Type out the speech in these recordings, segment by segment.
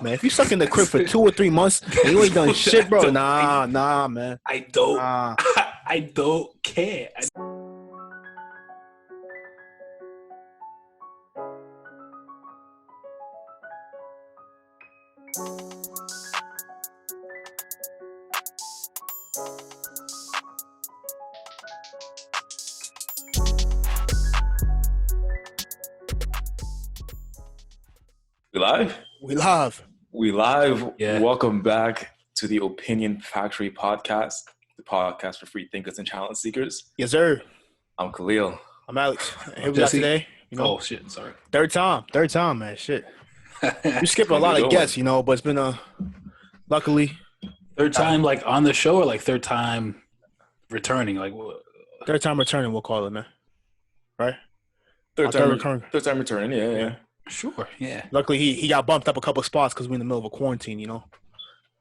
man. If you stuck in the crib for 2 or 3 months and you ain't done shit, bro, nah, man. I don't. Nah. I don't care. We live? We live. We live. Yeah. Welcome back to the Opinion Factory podcast, the podcast for free thinkers and challenge seekers. Yes, sir. I'm Khelil. I'm Alex. Here we got Jesse. today. You know, Oh shit! Sorry. third time, man. Shit. We skipped a What lot we of doing? guests, you know, but it's been luckily Third time, like on the show, or like third time returning. Like, what? third time returning. We'll call it, man. Right? Third Third time recurring. Third time returning. Yeah. Sure. Yeah. Luckily, he got bumped up a couple spots because we're in the middle of a quarantine. You know.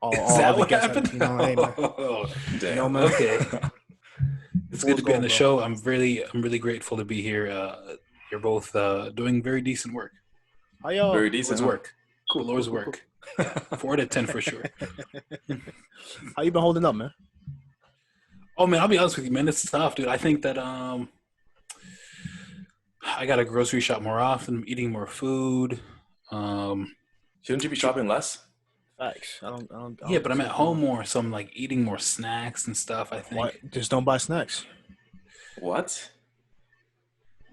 All Is that other what guests happened? you know, hey, man. Oh, Damn. You know, man. okay. It's good to be on the bro? show. I'm really grateful to be here. You're both doing very decent work. How y'all? Very decent Lord's work. Cool. The Lord's work. Yeah, 4 out of 10 for sure. How you been holding up, man? Oh man, I'll be honest with you, man. It's tough, dude. I think that I got to grocery shop more often. I'm eating more food. Shouldn't you be shopping less? Facts. I don't Yeah, but I'm at home more, so I'm like eating more snacks and stuff. I think. Why? Just don't buy snacks. What?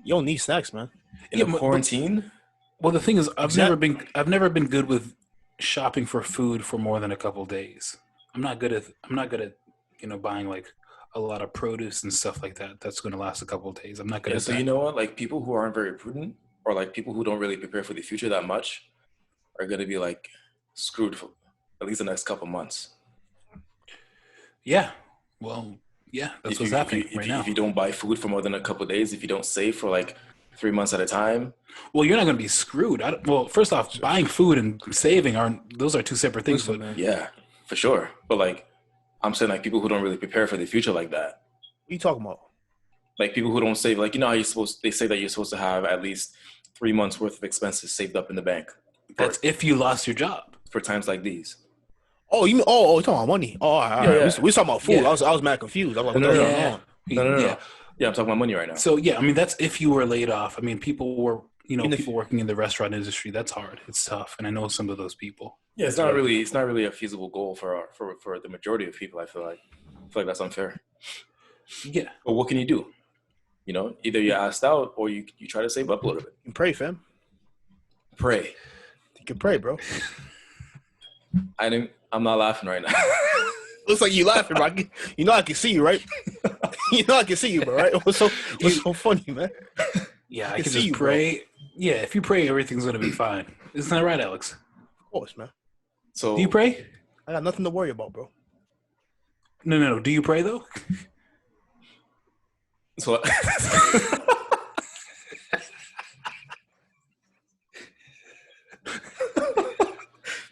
You don't need snacks, man. In Yeah, a but- quarantine? Well, the thing is, I've Exactly. never been good with shopping for food for more than a couple days. I'm not good at buying like a lot of produce and stuff like that. That's going to last a couple of days. I'm not good Yeah, at so that. you know what? Like people who aren't very prudent or like people who don't really prepare for the future that much are going to be like screwed for at least the next couple months. Yeah. Well, yeah, that's what's happening right now. If you don't buy food for more than a couple of days, if you don't save for like 3 months at a time, Well, you're not going to be screwed. Well, first off, buying food and saving those are two separate things. Listen, But man. yeah, for sure. But like, I'm saying like people who don't really prepare for the future like that, What you talking about? like people who don't save, like, you know how they say that you're supposed to have at least 3 months worth of expenses saved up in the bank that's if you lost your job. for times like these. Oh, you mean you talking about money? Oh, all right. Yeah. We talking about food. Yeah. I was mad confused. I was like, No, what the no, hell Yeah. going on? No. Yeah. Yeah, I'm talking about money right now. So yeah, I mean that's if you were laid off. I mean, people were, And if- people working in the restaurant industry. That's hard. It's tough, and I know some of those people. Yeah, it's not really a feasible goal for the majority of people. I feel like that's unfair. Yeah. But what can you do? You know, either you're asked out or you try to save up a little bit. You can pray, fam. Pray. You can pray, bro. I'm not laughing right now. Looks like you laughing, bro. You know I can see you, right? You know I can see you, bro, right? What's so funny, man? Yeah, I can can see just you, bro. pray. Yeah, if you pray, everything's gonna be fine. Isn't that right, Alex? Of course, man. So Do you pray? I got nothing to worry about, bro. No. Do you pray though? So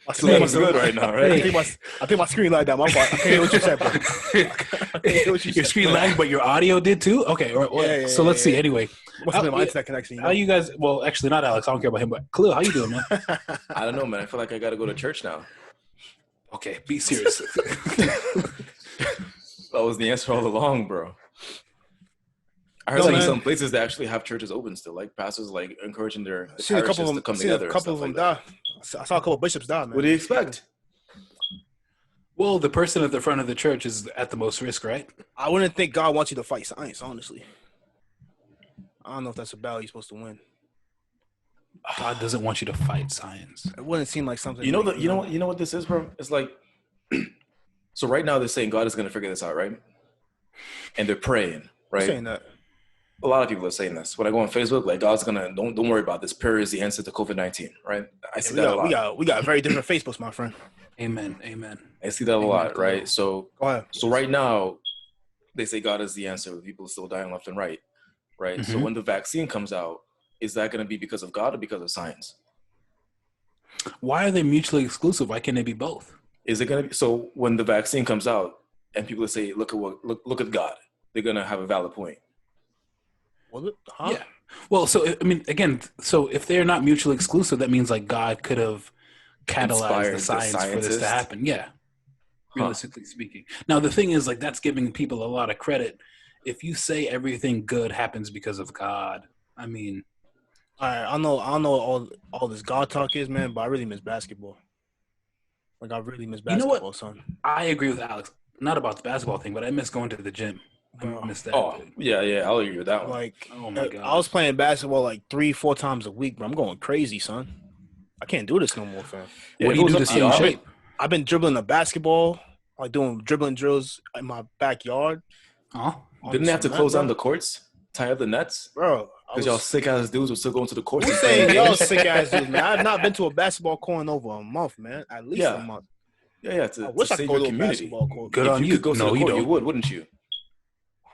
My Feeling good right now, right? I think my screen light down. My fault. I can't hear what you said, bro. I can't hear what you Your said. screen lagged, but your audio did too. Okay. Yeah, So let's see. yeah. Anyway, Must have been my How- internet connection. You how know? you guys? Well, actually, not Alex. I don't care about him. But Khalil, how you doing, man? I don't know, man. I feel like I got to go to church now. Okay, be serious. That was the answer all along, bro. I heard No, like man. some places they actually have churches open still, like pastors like encouraging their I seen a couple parishes of to come them. Seen together. a and couple of stuff them like that. die. I saw a couple of bishops die, man. What do you expect? Well, the person at the front of the church is at the most risk, right? I wouldn't think God wants you to fight science, honestly. I don't know if that's a battle you're supposed to win. God doesn't want you to fight science. It wouldn't seem like something. You know what this is, bro? It's like, so right now they're saying God is going to figure this out, right? And they're praying, Who's right? saying that? A lot of people are saying this. When I go on Facebook, like God's gonna don't worry about this. Prayer is the answer to COVID-19, right? I see that a lot. We got very different Facebooks, my friend. Amen. I see that a lot, right? So Go ahead. right now, they say God is the answer. People are still dying left and right, right? So Mhm. when the vaccine comes out, is that going to be because of God or because of science? Why are they mutually exclusive? Why can't they be both? Is it going to be so when the vaccine comes out and people say, look at God, they're going to have a valid point. Was it? Huh? Yeah. Well, so I mean, again, so if they're not mutually exclusive, that means like God could have catalyze the inspired science for this to scientists. happen. Yeah, realistically speaking. Now the thing is, like, that's giving people a lot of credit. If you say everything good happens because of God, I mean, I know all this God talk is, man, but I really miss basketball. Like I really miss You know what? basketball, son. I agree with Alex. Not about the basketball thing, but I miss going to the gym. Bro. I miss that. Oh, Dude. yeah, I'll agree with that one. Like, Oh my I God. was playing basketball like 3-4 times a week, bro. I'm going crazy, son. I can't do this no more, fam. Yeah, What it do you goes do to up stay in the shape? I've been dribbling the basketball, like doing dribbling drills in my backyard. Huh? Didn't they have to close down the courts, tie up the nets? bro? Because y'all sick ass dudes were still going to the courts. Who's and playing saying y'all games. sick ass dudes, man? I have not been to a basketball court in over a month, man. At least Yeah. a month. Yeah, I to wish I could save go your to a community. basketball court. Good If on you you. could go to No, the you court, you don't. would, wouldn't you?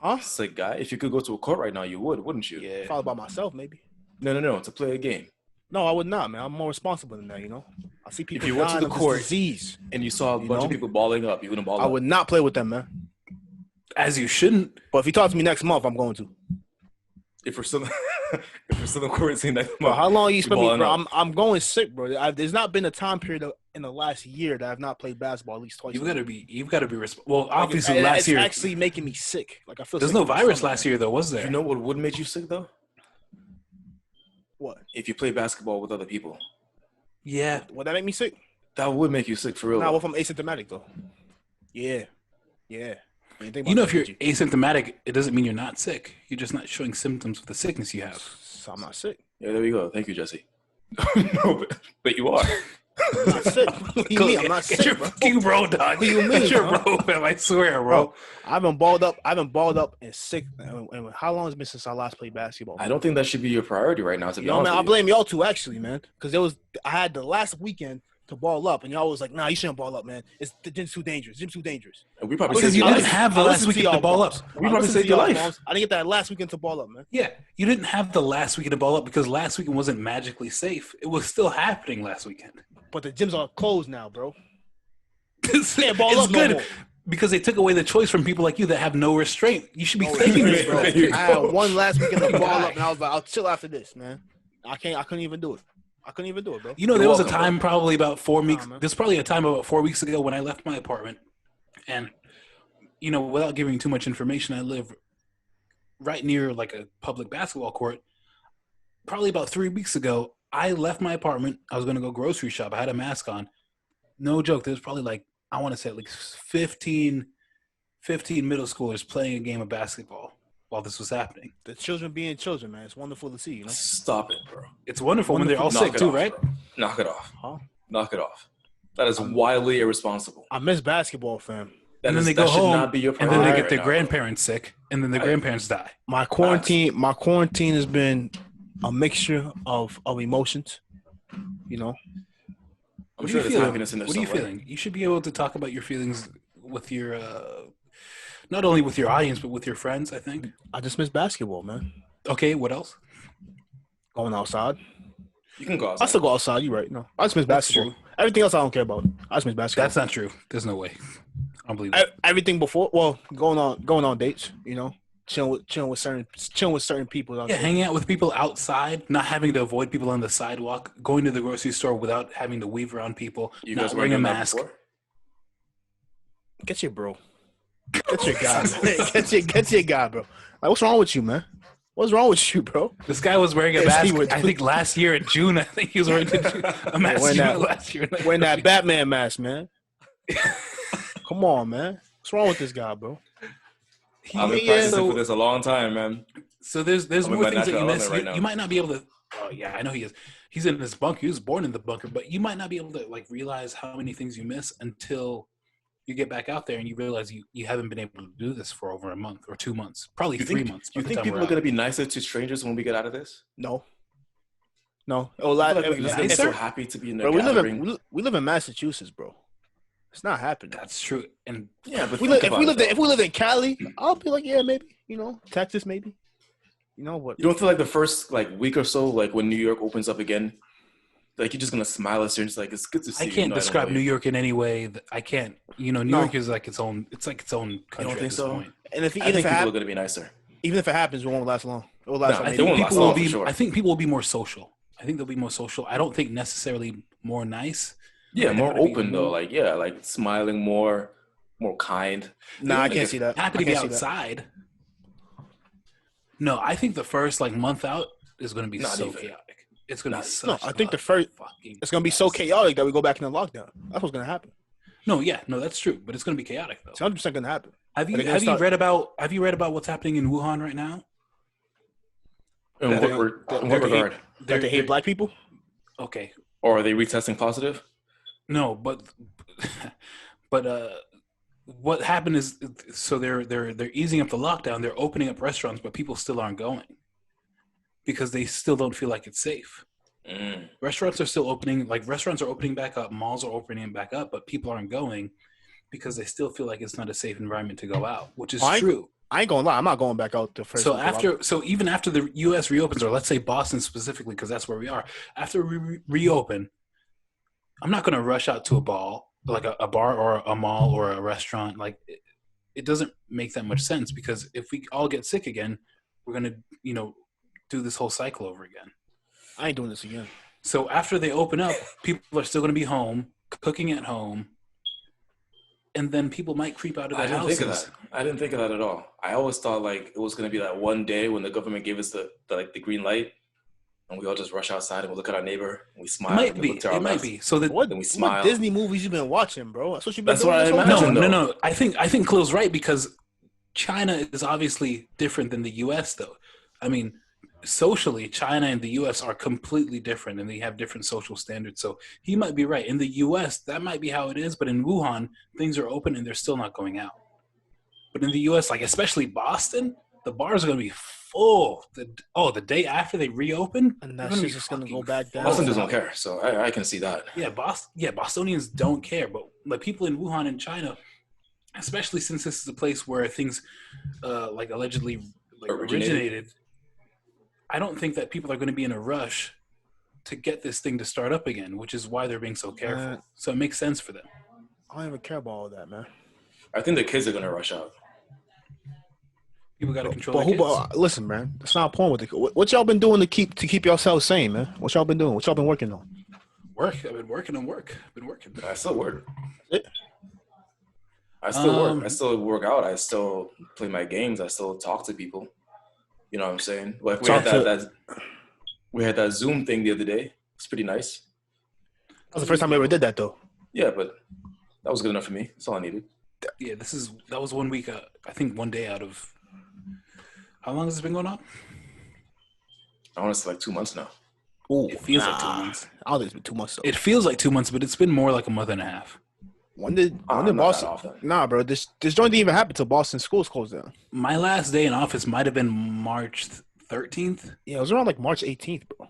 Huh? Sick guy. If you could go to a court right now, you would, wouldn't you? If I was by myself, maybe. No. To play a game. No, I would not, man. I'm more responsible than that, you know. I see people you went to dying the of this court disease. And you saw a bunch of people balling up, you wouldn't ball I up. would not play with them, man. As you shouldn't. But if you talk to me next month, I'm going to. If we're still in quarantine next Bro, month. how long you expect me, balling bro? up. I'm going sick, bro. There's not been a time period in the last year that I've not played basketball at least twice. You've got to be well, Like, obviously it's last year actually making me sick. Like I feel. there's sick no in my virus stomach, last man. year though, was there? You know what would make you sick though? What? If you play basketball with other people. Yeah. Would that make me sick? That would make you sick for real. Nah, though. what if I'm asymptomatic though? Yeah. You know, if you're asymptomatic, it doesn't mean you're not sick. You're just not showing symptoms of the sickness you have. So I'm not sick. Yeah, there we go. Thank you, Jesse. No, but you are. I'm not sick. What do you mean? I'm not Get sick, your bro. fucking bro, dog. What do you mean, Get your huh? bro, fam. I swear, bro. Bro, I've been balled up and sick. And how long has it been since I last played basketball? I don't think that should be your priority right now. To be You know, honest man, I with you. blame y'all two actually, man. Because I had the last weekend to ball up, and y'all was like, "Nah, you shouldn't ball up, man. The gym's too dangerous. Gym's too dangerous." And we probably Because saved you your didn't life. have the I last listened to weekend to y'all ball up. bombs. We I probably listened saved to your y'all life. bombs. I didn't get that last weekend to ball up, man. Yeah, you didn't have the last weekend to ball up because last weekend wasn't magically safe. It was still happening last weekend. But the gyms are closed now, bro. It's ball up no good more. because they took away the choice from people like you that have no restraint. You should be thanking me, bro. There you I had go. one last weekend to ball up, and I was like, "I'll chill after this, man." I couldn't even do it. I couldn't even do it, bro. You know, You're there was welcome, a time probably about 4 weeks. man. There's probably a time about 4 weeks ago when I left my apartment, and you know, without giving too much information, I live right near like a public basketball court. Probably about 3 weeks ago, I left my apartment. I was going to go grocery shop. I had a mask on. No joke. There was probably like, I want to say like 15 middle schoolers playing a game of basketball while this was happening. The children being children, man. It's wonderful to see, you know. Stop it, bro. It's wonderful when they're all Knock sick it too, off, right? bro. Knock it off. Huh? Knock it off. That is wildly irresponsible. I miss basketball, fam. And then they that go should home, not be your and then priority they get right their now, grandparents sick, and then the grandparents die. My quarantine has been a mixture of emotions, you know. I'm What sure are you there's feeling? happiness in there What are you somewhere. feeling? You should be able to talk about your feelings with your, not only with your audience, but with your friends, I think. I just miss basketball, man. Okay, what else? Going outside. You can go I outside. still go outside. You right? No, I just miss That's basketball. true. Everything else I don't care about. I just miss basketball. That's not true. There's no way. I don't believe that. Everything before. Well, going on dates. You know, chilling with certain people. Yeah, hanging out with people outside, not having to avoid people on the sidewalk, going to the grocery store without having to weave around people, You not guys wearing a weren't doing that mask. before? Get your bro. Get your guy. Man. Get your guy, bro. Like, what's wrong with you, man? What's wrong with you, bro? This guy was wearing a Yes, he mask, would. I think last year in June. I think he was wearing a mask wearing that- last year. Wearing that Batman mask, man. Come on, man. What's wrong with this guy, bro? I've been Yeah, practicing so- for this a long time, man. So there's I'm in more my things that you natural miss. element right now. You might not be able to. Oh yeah, I know he is. He's in this bunker. He was born in the bunker, but you might not be able to like realize how many things you miss until you get back out there and you realize you haven't been able to do this for over a month or 2 months, probably 3 months. You think people are going to be nicer to strangers when we get out of this? No. I feel like we're just going to be so nicer? happy to be in the Bro, we gathering. live in Massachusetts, bro. It's not happening. That's true. And Yeah, but If we lived in Cali, I'll be like, yeah, maybe. You know, Texas, maybe. You know what? you don't feel like the first week or so, like when New York opens up again, like you're just gonna smile at strangers, like it's good to see I you. can't No, I don't describe know New you. York in any way. I can't. You know, New No. York is like its own. It's like its own country don't at think this so? point. And if I think people are gonna be nicer. even if it happens, it won't last long. It will last No, like I They maybe think won't last people will long, be. for sure. I think people will be more social. I think they'll be more social. I don't think necessarily more nice. Yeah, They're more gonna be open though. Like like smiling more kind. Nah, I Like, can't see that. happy I to be can't see that. outside. No, I think the first like month out is going to be Not so even. chaotic. It's going to be Not- such. No, I think the a first fucking it's gonna be so mess. chaotic that we go back into lockdown. That's what's gonna happen. No, yeah, no, that's true, but it's going to be chaotic though. It's 100% gonna happen. Have you They're gonna start- read about what's happening in Wuhan right now? In That what, they're- re- that in they're what regard? That they hate black people? Okay, Or are they retesting positive? no, but what happened is so they're easing up the lockdown. They're opening up restaurants, but people still aren't going because they still don't feel like it's safe. Mm. Restaurants are still opening, like restaurants are opening back up, malls are opening back up, but people aren't going because they still feel like it's not a safe environment to go out, which is true. I ain't gonna lie, I'm not going back out the first. So even after the U.S. reopens, or let's say Boston specifically, because that's where we are, after we reopen, I'm not going to rush out to a bar or a mall or a restaurant. Like it doesn't make that much sense because if we all get sick again, we're going to do this whole cycle over again. I ain't doing this again. So after they open up, people are still going to be home, cooking at home, and then people might creep out of their houses. I didn't think of that at all. I always thought like it was gonna be that one day when the government gave us the green light, and we all just rush outside and we look at our neighbor and we smile. It might be. So that What we smile. Disney movies you been watching, bro? That's what you've been That's doing. what I this whole imagine. time? No. I think Khalil's right because China is obviously different than the U.S. though. I mean, socially, China and the U.S. are completely different, and they have different social standards. So he might be right. In the U.S., that might be how it is, but in Wuhan, things are open and they're still not going out. But in the U.S., like especially Boston, the bars are going to be full. The day after they reopen, And that's just gonna go back down. Boston doesn't care, so I can see that. Yeah, Bostonians don't care, but like people in Wuhan and China, especially since this is a place where things like allegedly originated, I don't think that people are going to be in a rush to get this thing to start up again, which is why they're being so careful. So it makes sense for them. I don't even care about all that, man. I think the kids are gonna rush out. People got to control their kids. But listen, man, that's not a point with it. What y'all been doing to keep yourselves sane, man? What y'all been doing? What y'all been working on? I've been working on work. I still work. It? I still work. I still work out. I still play my games. I still talk to people. You know what I'm saying? Like we had that Zoom thing the other day. It's pretty nice. That was the first time I ever did that, though. Yeah, but that was good enough for me. That's all I needed. Yeah, that was 1 week. I think 1 day out of how long has this been going on? I want to say like 2 months now. Ooh, It feels like 2 months. I don't think it's been 2 months though. It feels like 2 months, but it's been more like a month and a half. When did not Boston? that often. Nah, bro. This joint didn't even happen till Boston schools closed down. My last day in office might have been March 13th. Yeah, it was around like March 18th, bro.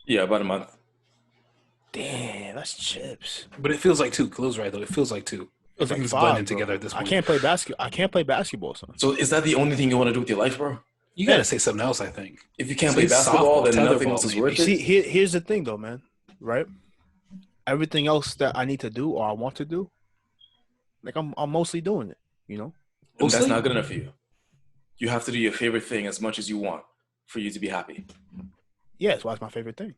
Yeah, about a month. Damn, that's chips. But it feels like two. Khalil's right though. It feels like two. It was like Everything's 5, blending bro. together at this point. I can't play basketball, son. So is that the only thing you want to do with your life, bro? You gotta say something else. I think. If you can't Say play basketball, softball, then nothing tetherball, else is maybe. worth You it. see, here's the thing, though, man. Right? Everything else that I need to do or I want to do, like I'm mostly doing it. You know. And that's Mostly? not good enough for you. You have to do your favorite thing as much as you want for you to be happy. Yeah, that's why it's my favorite thing.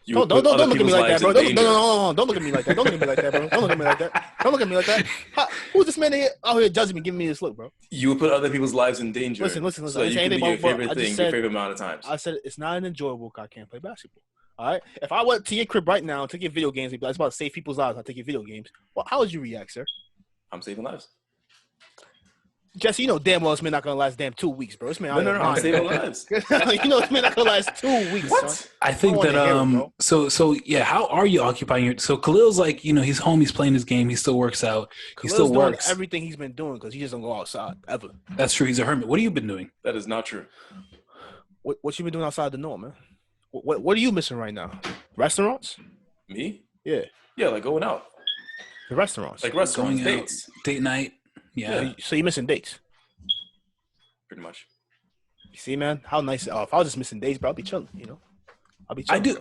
You Don't put look other at me people's like that, lives bro. in Don't danger. look at me like that. Don't look at me like that, bro. Don't look at me like that. Don't look at me like that. Who's this man out here judging me, giving me this look, bro? You would put other people's lives in danger. Listen. So I that didn't you say can do anything your about- favorite I just thing, said- your favorite amount of times. I said it's not an enjoyable because I can't play basketball. All right. If I went to your crib right now, take your video games, and be like, it's about to save people's lives. I'll take your video games. Well, how would you react, sir? I'm saving lives. Jesse, you know damn well this man not gonna last damn 2 weeks, bro. This man out No, here I'm lying. saving lives. You know this man not gonna last 2 weeks. What? Son. I think wanna that hear it, bro. so yeah, how are you occupying your so Khalil's like, he's home, he's playing his game, he still works out, he still Khalil's doing works. everything he's been doing because he just don't go outside ever. That's true, he's a hermit. What have you been doing? That is not true. What you been doing outside the norm, man? What are you missing right now? Restaurants? Me? Yeah, Yeah, like going out. the restaurants. Like restaurants, Going out, dates. date night. Yeah. So you missing dates? Pretty much. You see, man, how nice. If I was just missing dates, bro, I'll be chilling. I'll be chilling. I do.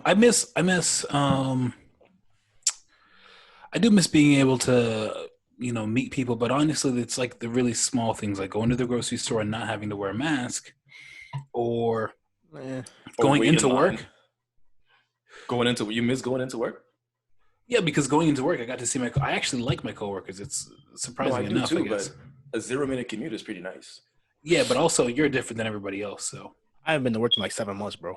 I do miss being able to, meet people. But honestly, it's like the really small things, like going to the grocery store and not having to wear a mask, or Eh. going wait into in line. work. You miss going into work? Yeah, because going into work, I got to see I actually like my coworkers. It's surprising enough, I guess. But a 0-minute commute is pretty nice. Yeah, but also you're different than everybody else, so. I haven't been to work in like 7 months, bro.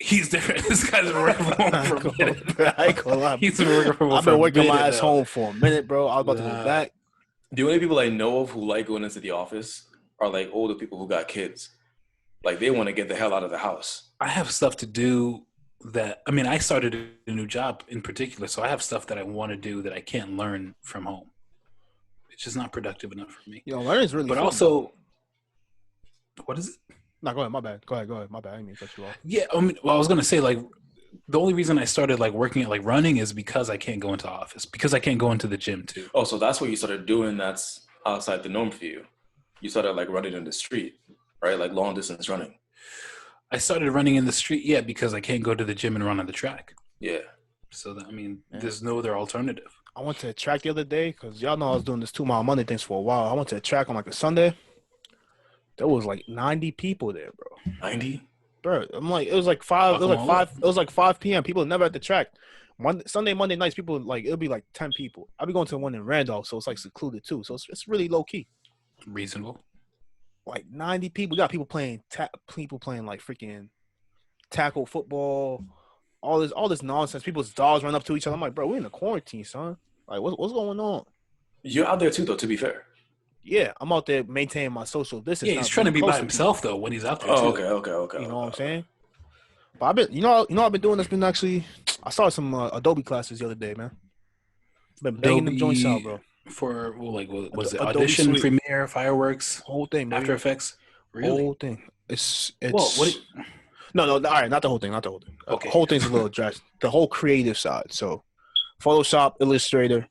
He's different. This guy's been working from home for a minute. I ain't gonna lie. He's been working from home I've been working my ass now. home for a minute, bro. I was about to go back. The only people I know of who like going into the office are like older people who got kids. Like they want to get the hell out of the house. I have stuff to do I started a new job in particular, so I have stuff that I want to do that I can't learn from home. It's just not productive enough for me. Learning is really But fun, also, what is it? No, go ahead. My bad. Go ahead. My bad. I didn't mean to cut you off. Yeah, I was going to say, like, the only reason I started, like, working at, like, running is because I can't go into office. Because I can't go into the gym, too. Oh, so that's what you started doing that's outside the norm for you. You started, like, running in the street, right? Like, long-distance running. I started running in the street, yeah, because I can't go to the gym and run on the track. Yeah. So, there's no other alternative. I went to a track the other day because y'all know I was doing this 2 mile Monday things for a while. I went to a track on, like, a Sunday. There was, like, 90 people there, bro. 90? Bro, I'm like, it was like 5 p.m. People are never at the track. Sunday, Monday nights, people, like, it'll be, like, 10 people. I'll be going to the one in Randolph, so it's, like, secluded, too. So it's really low-key. Reasonable. Like 90 people. We got people playing like freaking tackle football, all this nonsense. People's dogs run up to each other. I'm like, bro, we're in a quarantine, son. Like, what's going on? You're out there too, though. To be fair. Yeah, I'm out there maintaining my social distance. Yeah, he's trying to be by himself though when he's out there. Oh, too. Okay. You know what I'm saying? But I've been, I've been doing this. Been actually, I started some Adobe classes the other day, man. Been banging them joints out, bro. For what was it? Adobe Audition, Suite. Premiere, Fireworks, Whole thing, baby. After Effects. Really? Whole thing. It's well, no. All right, not the whole thing. Okay. The whole thing's a little drastic. The whole creative side. So, Photoshop, Illustrator,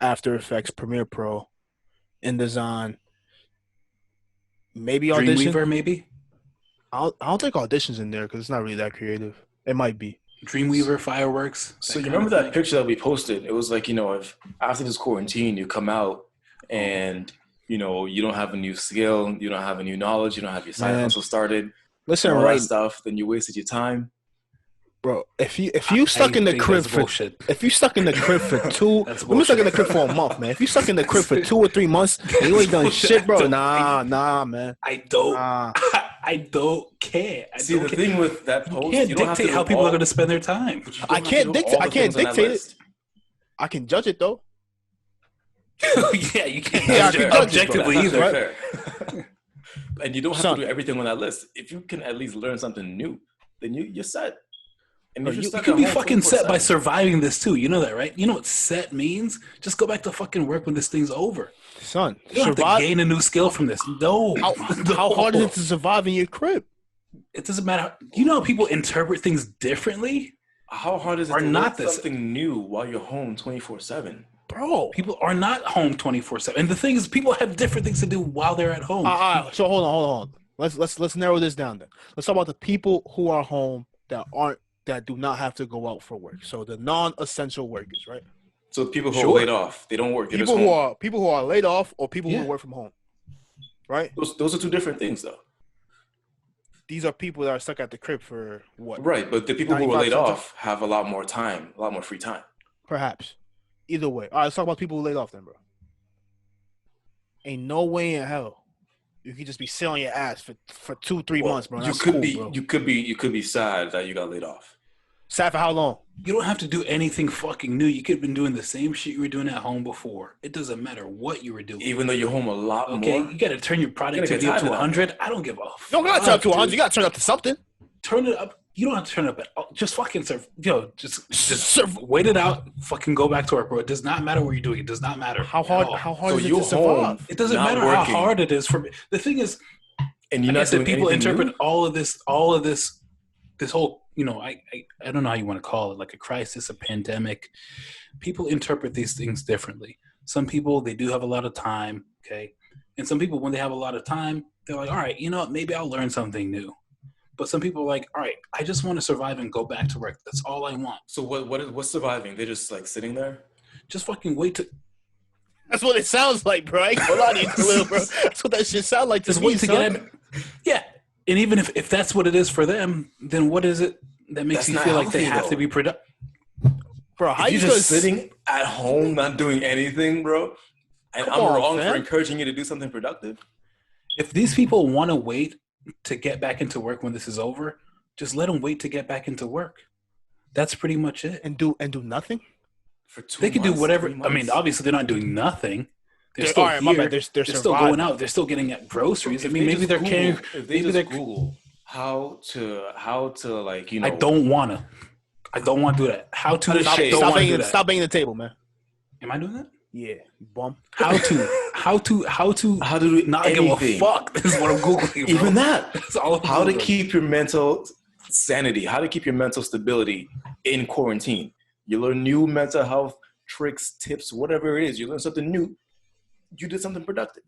After Effects, Premiere Pro, InDesign. Maybe Audition. Dreamweaver, maybe. I don't think Audition's in there because it's not really that creative. It might be. Dreamweaver, Fireworks. So you remember that picture that we posted? It was like, if after this quarantine you come out and you don't have a new skill, you don't have a new knowledge, you don't have your side hustle started. Listen, all right that stuff, then you wasted your time. Bro, if you stuck in the crib for bullshit. If you stuck in the crib for let me stuck in the crib for a month, man. If you stuck in the crib for 2 or 3 months and you ain't done shit, bro, nah, man. I don't care. The thing with that post, you don't dictate how people are going to spend their time. I can't dictate it. I can judge it though. Yeah, you can't judge objectively either. Right? And you don't have to do everything on that list. If you can at least learn something new, then you're set. And you can be fucking set by surviving this too. You know that, right? You know what set means? Just go back to fucking work when this thing's over. Son, you don't have to gain a new skill from this. No. How hard is it to survive in your crib? It doesn't matter. You know how people interpret things differently? How hard is it to learn something new while you're home 24/7? Bro, people are not home 24/7. And the thing is, people have different things to do while they're at home. So hold on. Let's narrow this down then. Let's talk about the people who are home that do not have to go out for work. So the non-essential workers, right? So people who are laid off, they don't work. People who are laid off or people who work from home, right? Those are two different things, though. These are people that are stuck at the crib for what? Right, but the people who are laid off have a lot more time, a lot more free time. Perhaps. Either way. All right, let's talk about people who laid off then, bro. Ain't no way in hell you could just be sitting on your ass for 2-3 months, bro. Bro. You could be sad that you got laid off. Sad for how long? You don't have to do anything fucking new. You could have been doing the same shit you were doing at home before. It doesn't matter what you were doing. Even though you're home a lot more. Okay, you got to turn your productivity up to 100. I don't give a fuck. You don't got to turn up to 100. You got to turn up to something. Turn it up. You don't have to turn it up at all. Just fucking serve. Just wait it out. Fucking go back to work, bro. It does not matter what you're doing. It does not matter. How hard is it to survive? It doesn't matter how hard it is for me. The thing is, and you're not doing people interpret new? all of this whole, I don't know how you want to call it, like a crisis, a pandemic. People interpret these things differently. Some people, they do have a lot of time, okay? And some people, when they have a lot of time, they're like, all right, you know what, maybe I'll learn something new. But some people are like, all right, I just want to survive and go back to work. That's all I want. So what's surviving? They're just like sitting there? Just fucking wait to... That's what it sounds like, bro. I ain't gonna lie to you, Khelil, bro. That's what that shit sound like to just me, wait to get in. Yeah. And even if that's what it is for them, then what is it? that makes That's you not feel like they healthy, have to though. be productive. Bro, how If you you're just sitting at home not doing anything, bro, and Come I'm on, wrong for fam. encouraging you to do something productive? If these people want to wait to get back into work when this is over, just let them wait to get back into work. That's pretty much it. and do nothing? For 2 They can months, do whatever. 3 I mean, months? obviously they're not doing nothing. They're All still right, my here. bad. They're still going surviving. out. They're still getting at groceries. I If mean, they maybe just they're Google- carrying. If they Maybe they're. just Google how to like, you know. I don't want to. I don't want to do that. How to? How to I shave. don't want to do that. Stop banging the table, man. Am I doing that? Yeah, you bum. How to? How to do not anything. give a fuck? This is what I'm googling. Bro. Even that. That's all I'm How to Googling. keep your mental sanity, how to keep your mental stability in quarantine. You learn new mental health tricks, tips, whatever it is. You learn something new. You did something productive.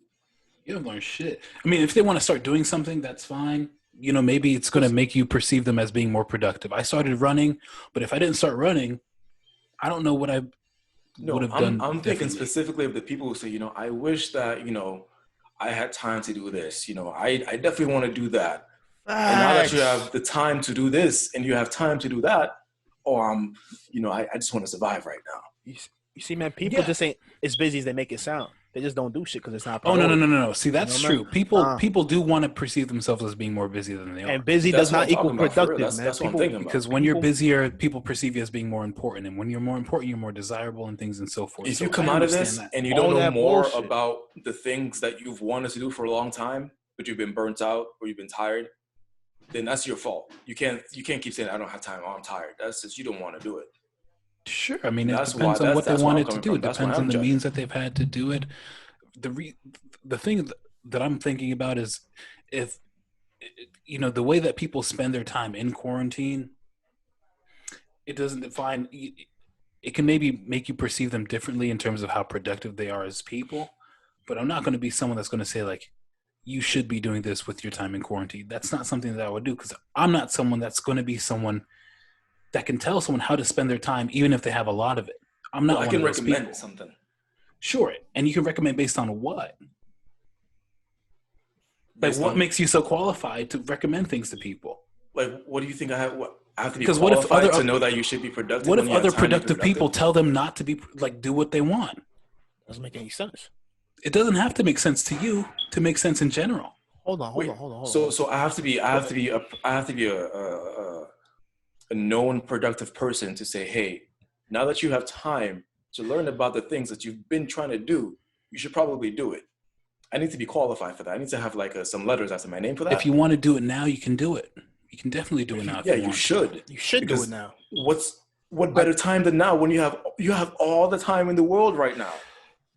You don't learn shit. I mean, if they want to start doing something, that's fine. You know, maybe it's going to make you perceive them as being more productive. I started running, but if I didn't start running, I don't know what I would have done. I'm thinking specifically of the people who say, you know, I wish that, you know, I had time to do this. You know, I definitely want to do that. And now that you have the time to do this and you have time to do that, you know, I just want to survive right now. You see, man, people just ain't as busy as they make it sound. They just don't do shit because it's not. Oh no! See, that's you know, true. People do want to perceive themselves as being more busy than they are. And busy does not equal productive, man. That's what I'm thinking about. Because when you're busier, people perceive you as being more important, and when you're more important, you're more desirable, and things and so forth. If you come out of this and you don't know more about the things that you've wanted to do for a long time, but you've been burnt out or you've been tired, then that's your fault. You can't keep saying I don't have time. I'm tired. That's just you don't want to do it. Sure, I mean it depends on what they wanted to do. It depends on the means that they've had to do it. The thing that I'm thinking about is if you know the way that people spend their time in quarantine, it doesn't define. It can maybe make you perceive them differently in terms of how productive they are as people. But I'm not going to be someone that's going to say like, you should be doing this with your time in quarantine. That's not something that I would do because I'm not someone that's going to be someone that can tell someone how to spend their time, even if they have a lot of it. I'm not. I can recommend something. Sure, and you can recommend based on what? Like, what makes you so qualified to recommend things to people? Like, what do you think I have? What I have to be because qualified to know that you should be productive? What if other productive people tell them not to be like do what they want? Doesn't make any sense. It doesn't have to make sense to you to make sense in general. Hold on. So I have to be a known productive person to say, hey, now that you have time to learn about the things that you've been trying to do, you should probably do it. I need to be qualified for that. I need to have like some letters after my name for that. If you want to do it now, you can do it. You can definitely do it now. Yeah, you should. You should do it now. What better time than now when you have all the time in the world right now?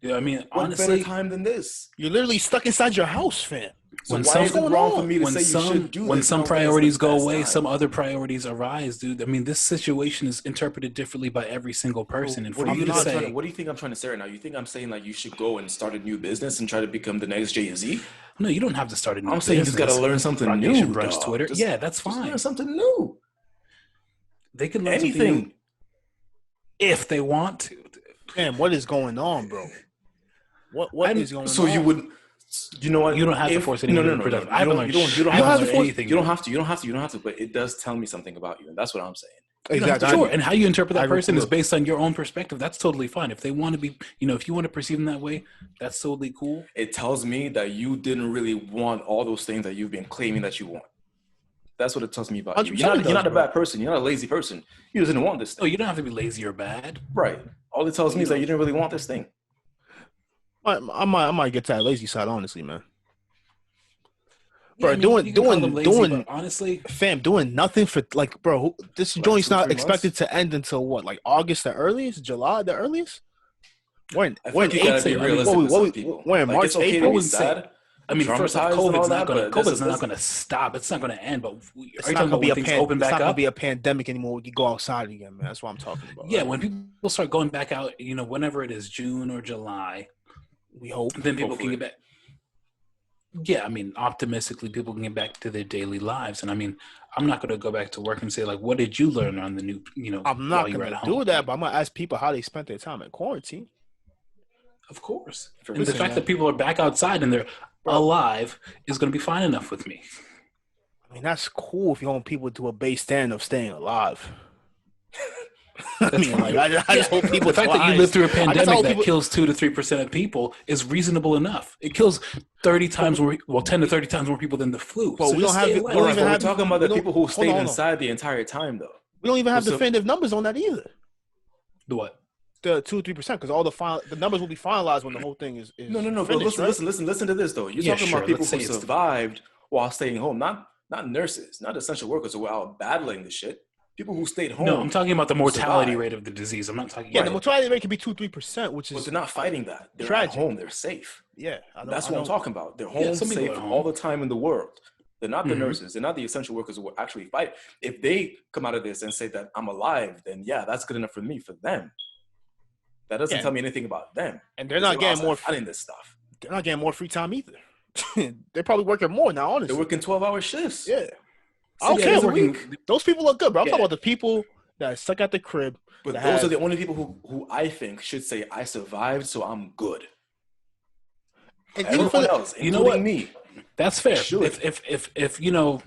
Yeah, I mean, honestly, what better time than this? You're literally stuck inside your house, fam. So why is it wrong for me to say you should do this? When some priorities go away, some other priorities arise, dude. I mean, this situation is interpreted differently by every single person. And for you to say, what do you think I'm trying to say right now? You think I'm saying like you should go and start a new business and try to become the next Jay-Z? No, you don't have to start a new business. I'm saying you just got to learn something new. Brunch Twitter. Yeah, that's fine. Just learn something new. They can learn anything something new if they want to. Man, what is going on, bro? What is going on? So you would, you know what? You don't have to force anything. No. I haven't learned anything. You don't have to. But it does tell me something about you, and that's what I'm saying. Exactly. Sure. And how you interpret that person is based on your own perspective. That's totally fine. If they want to be, if you want to perceive them that way, that's totally cool. It tells me that you didn't really want all those things that you've been claiming that you want. That's what it tells me about you. You're not a bad person. You're not a lazy person. You just didn't want this thing. Oh, you don't have to be lazy or bad. Right. All it tells me is that you didn't really want this thing. I might get to that lazy side, honestly, man. Yeah, bro, doing honestly, fam, doing nothing for like, bro. This joint's not expected to end until what, like August the earliest, July the earliest. We're in April. We're in March, April. I mean, first off, COVID's not going to stop. It's not going to end. But are you talking about when things open back up? It's not going to be a pandemic anymore. We can go outside again, man. That's what I'm talking about. Yeah, when people start going back out, whenever it is June or July, we hope. Then people can get back. Yeah, I mean, optimistically, people can get back to their daily lives. And I mean, I'm not going to go back to work and say, like, what did you learn on the new, I'm not going to do that, but I'm going to ask people how they spent their time in quarantine. Of course. And the fact that people are back outside and they're alive is going to be fine enough with me. I mean, that's cool if you hold people to a base standard of staying alive. I mean, like, I just hope people. The fact that you live through a pandemic that people... kills 2 to 3% of people is reasonable enough. It kills 30 times more, 10 to 30 times more people than the flu. But so we don't have. We're talking about the people who stayed inside the entire time, though. We don't even have definitive numbers on that either. The what? The 2 or 3%, because all the numbers will be finalized when the whole thing is no. Finished, but listen to this though. You're talking about people who survived while staying home, not nurses, not essential workers who were out battling the shit. People who stayed home. No, I'm talking about the mortality rate of the disease. I'm not talking. Yeah, the mortality rate could be 2-3%, which is. But they're not fighting that. They're tragic. At home. They're safe. Yeah, that's what I'm talking about. They're home, safe all the time in the world. They're not the nurses. They're not the essential workers who will actually fight. If they come out of this and say that I'm alive, then yeah, that's good enough for me. For them, that doesn't tell me anything about them. And they're not getting more fighting this stuff. They're not getting more free time either. They're probably working more now. Honestly, they're working 12-hour shifts. Yeah, I don't care. Those people look good, bro. I'm talking about the people that are stuck at the crib. But those are the only people who I think should say, I survived, so I'm good. And everyone else, including me. That's fair. If you know,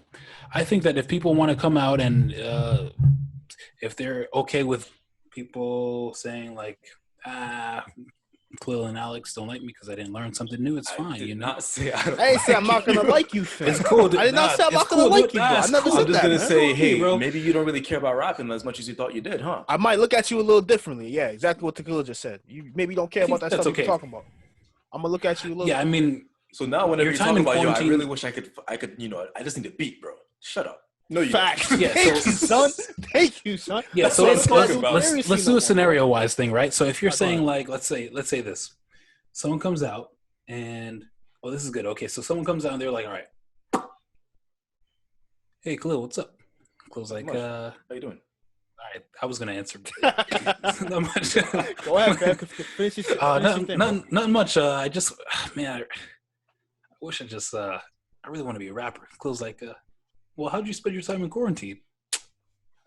I think that if people want to come out and if they're okay with people saying like, Khelil and Alex don't like me because I didn't learn something new, it's fine. You know, I ain't say I'm not gonna like you, fam. It's cool. I did not say I'm not gonna like you, bro. I never said I'm just gonna say, hey, bro. Maybe you don't really care about rapping as much as you thought you did, huh? I might look at you a little differently. Yeah, exactly what Khelil just said. You maybe don't care about that stuff you're talking about. I'm gonna look at you a little. Yeah, I mean, so now whenever you're talking about, I really wish I could, you know, I just need a beat, bro. Shut up. No, you facts. Yeah, thank you, son. Thank you, son. Yeah, so let's do a scenario-wise thing, right? So if you're saying like, let's say this, someone comes out and this is good. Okay, so someone comes out and they're like, all right, hey, Khelil, what's up? Khalil's like, how you doing? All right, I was gonna answer. Not much. Go ahead, man. Finish your not much. I just, man, I wish I really want to be a rapper. Khalil's like, well, how'd you spend your time in quarantine?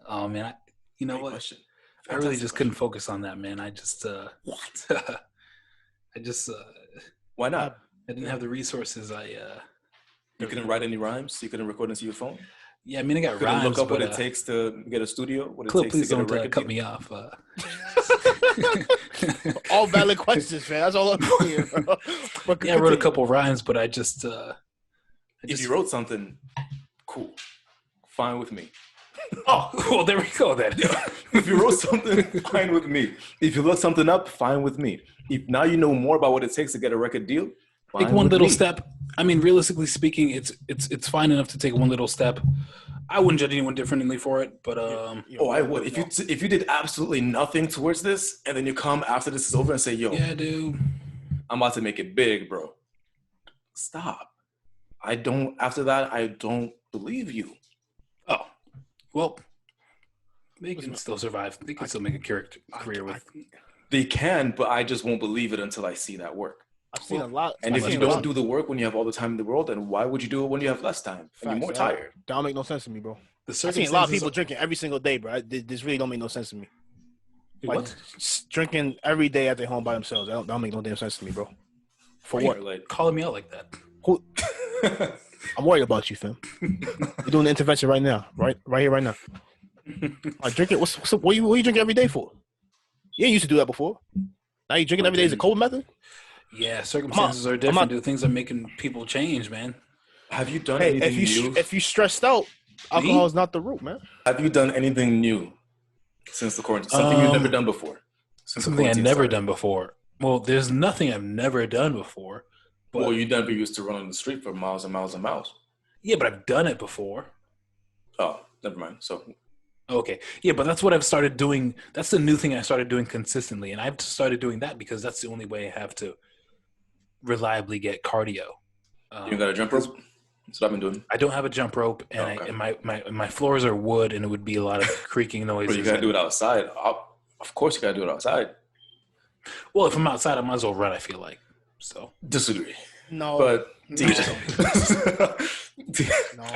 Oh man, you know what? Question. I really just couldn't focus on that, man. I just what? I just why not? I didn't have the resources. You couldn't write any rhymes. You couldn't record into your phone. Yeah, I mean, I got rhymes. Look up what it takes to get a studio. What it Khelil, takes please to get don't a record cut me off. All valid questions, man. That's all I'm doing here, bro. Yeah, I wrote a couple rhymes, but I just. If you wrote something, cool, fine with me. Oh, well, there we go then. If you wrote something, fine with me. If you look something up, fine with me. If now you know more about what it takes to get a record deal, take one little step. I mean, realistically speaking, it's fine enough to take one little step. I wouldn't judge anyone differently for it, but I would. If you did absolutely nothing towards this, and then you come after this is over and say, "Yo, yeah, dude, I'm about to make it big, bro." Stop. After that, I don't believe you. Oh, well, they can still survive. They can still make a career with. They can, but I just won't believe it until I see that work. I've seen a lot. And if you don't do the work when you have all the time in the world, then why would you do it when you have less time and you're more tired? That don't make no sense to me, bro. I've seen a lot of people drinking every single day, bro. This really don't make no sense to me. Like, what? Drinking every day at their home by themselves. That don't make no damn sense to me, bro. For what? Like, calling me out like that. I'm worried about you, fam. You're doing the intervention right now, right here, right now. Like, drink it. What you drinking every day for? You ain't used to do that before. Now you drinking every day is a cold method? Yeah, circumstances are different. The things are making people change, man. Have you done anything new? If you stressed out, alcohol is not the root, man. Have you done anything new since the quarantine? Something you've never done before? Something I've never done before. Well, there's nothing I've never done before. But, well, you never used to run on the street for miles and miles and miles. Yeah, but I've done it before. Oh, never mind. So, okay. Yeah, but that's what I've started doing. That's the new thing I started doing consistently. And I've started doing that because that's the only way I have to reliably get cardio. You got a jump rope? That's what I've been doing. I don't have a jump rope, and my floors are wood, and it would be a lot of creaking noises. But you got to do it outside. Of course you got to do it outside. Well, if I'm outside, I might as well run, I feel like. So disagree. No. But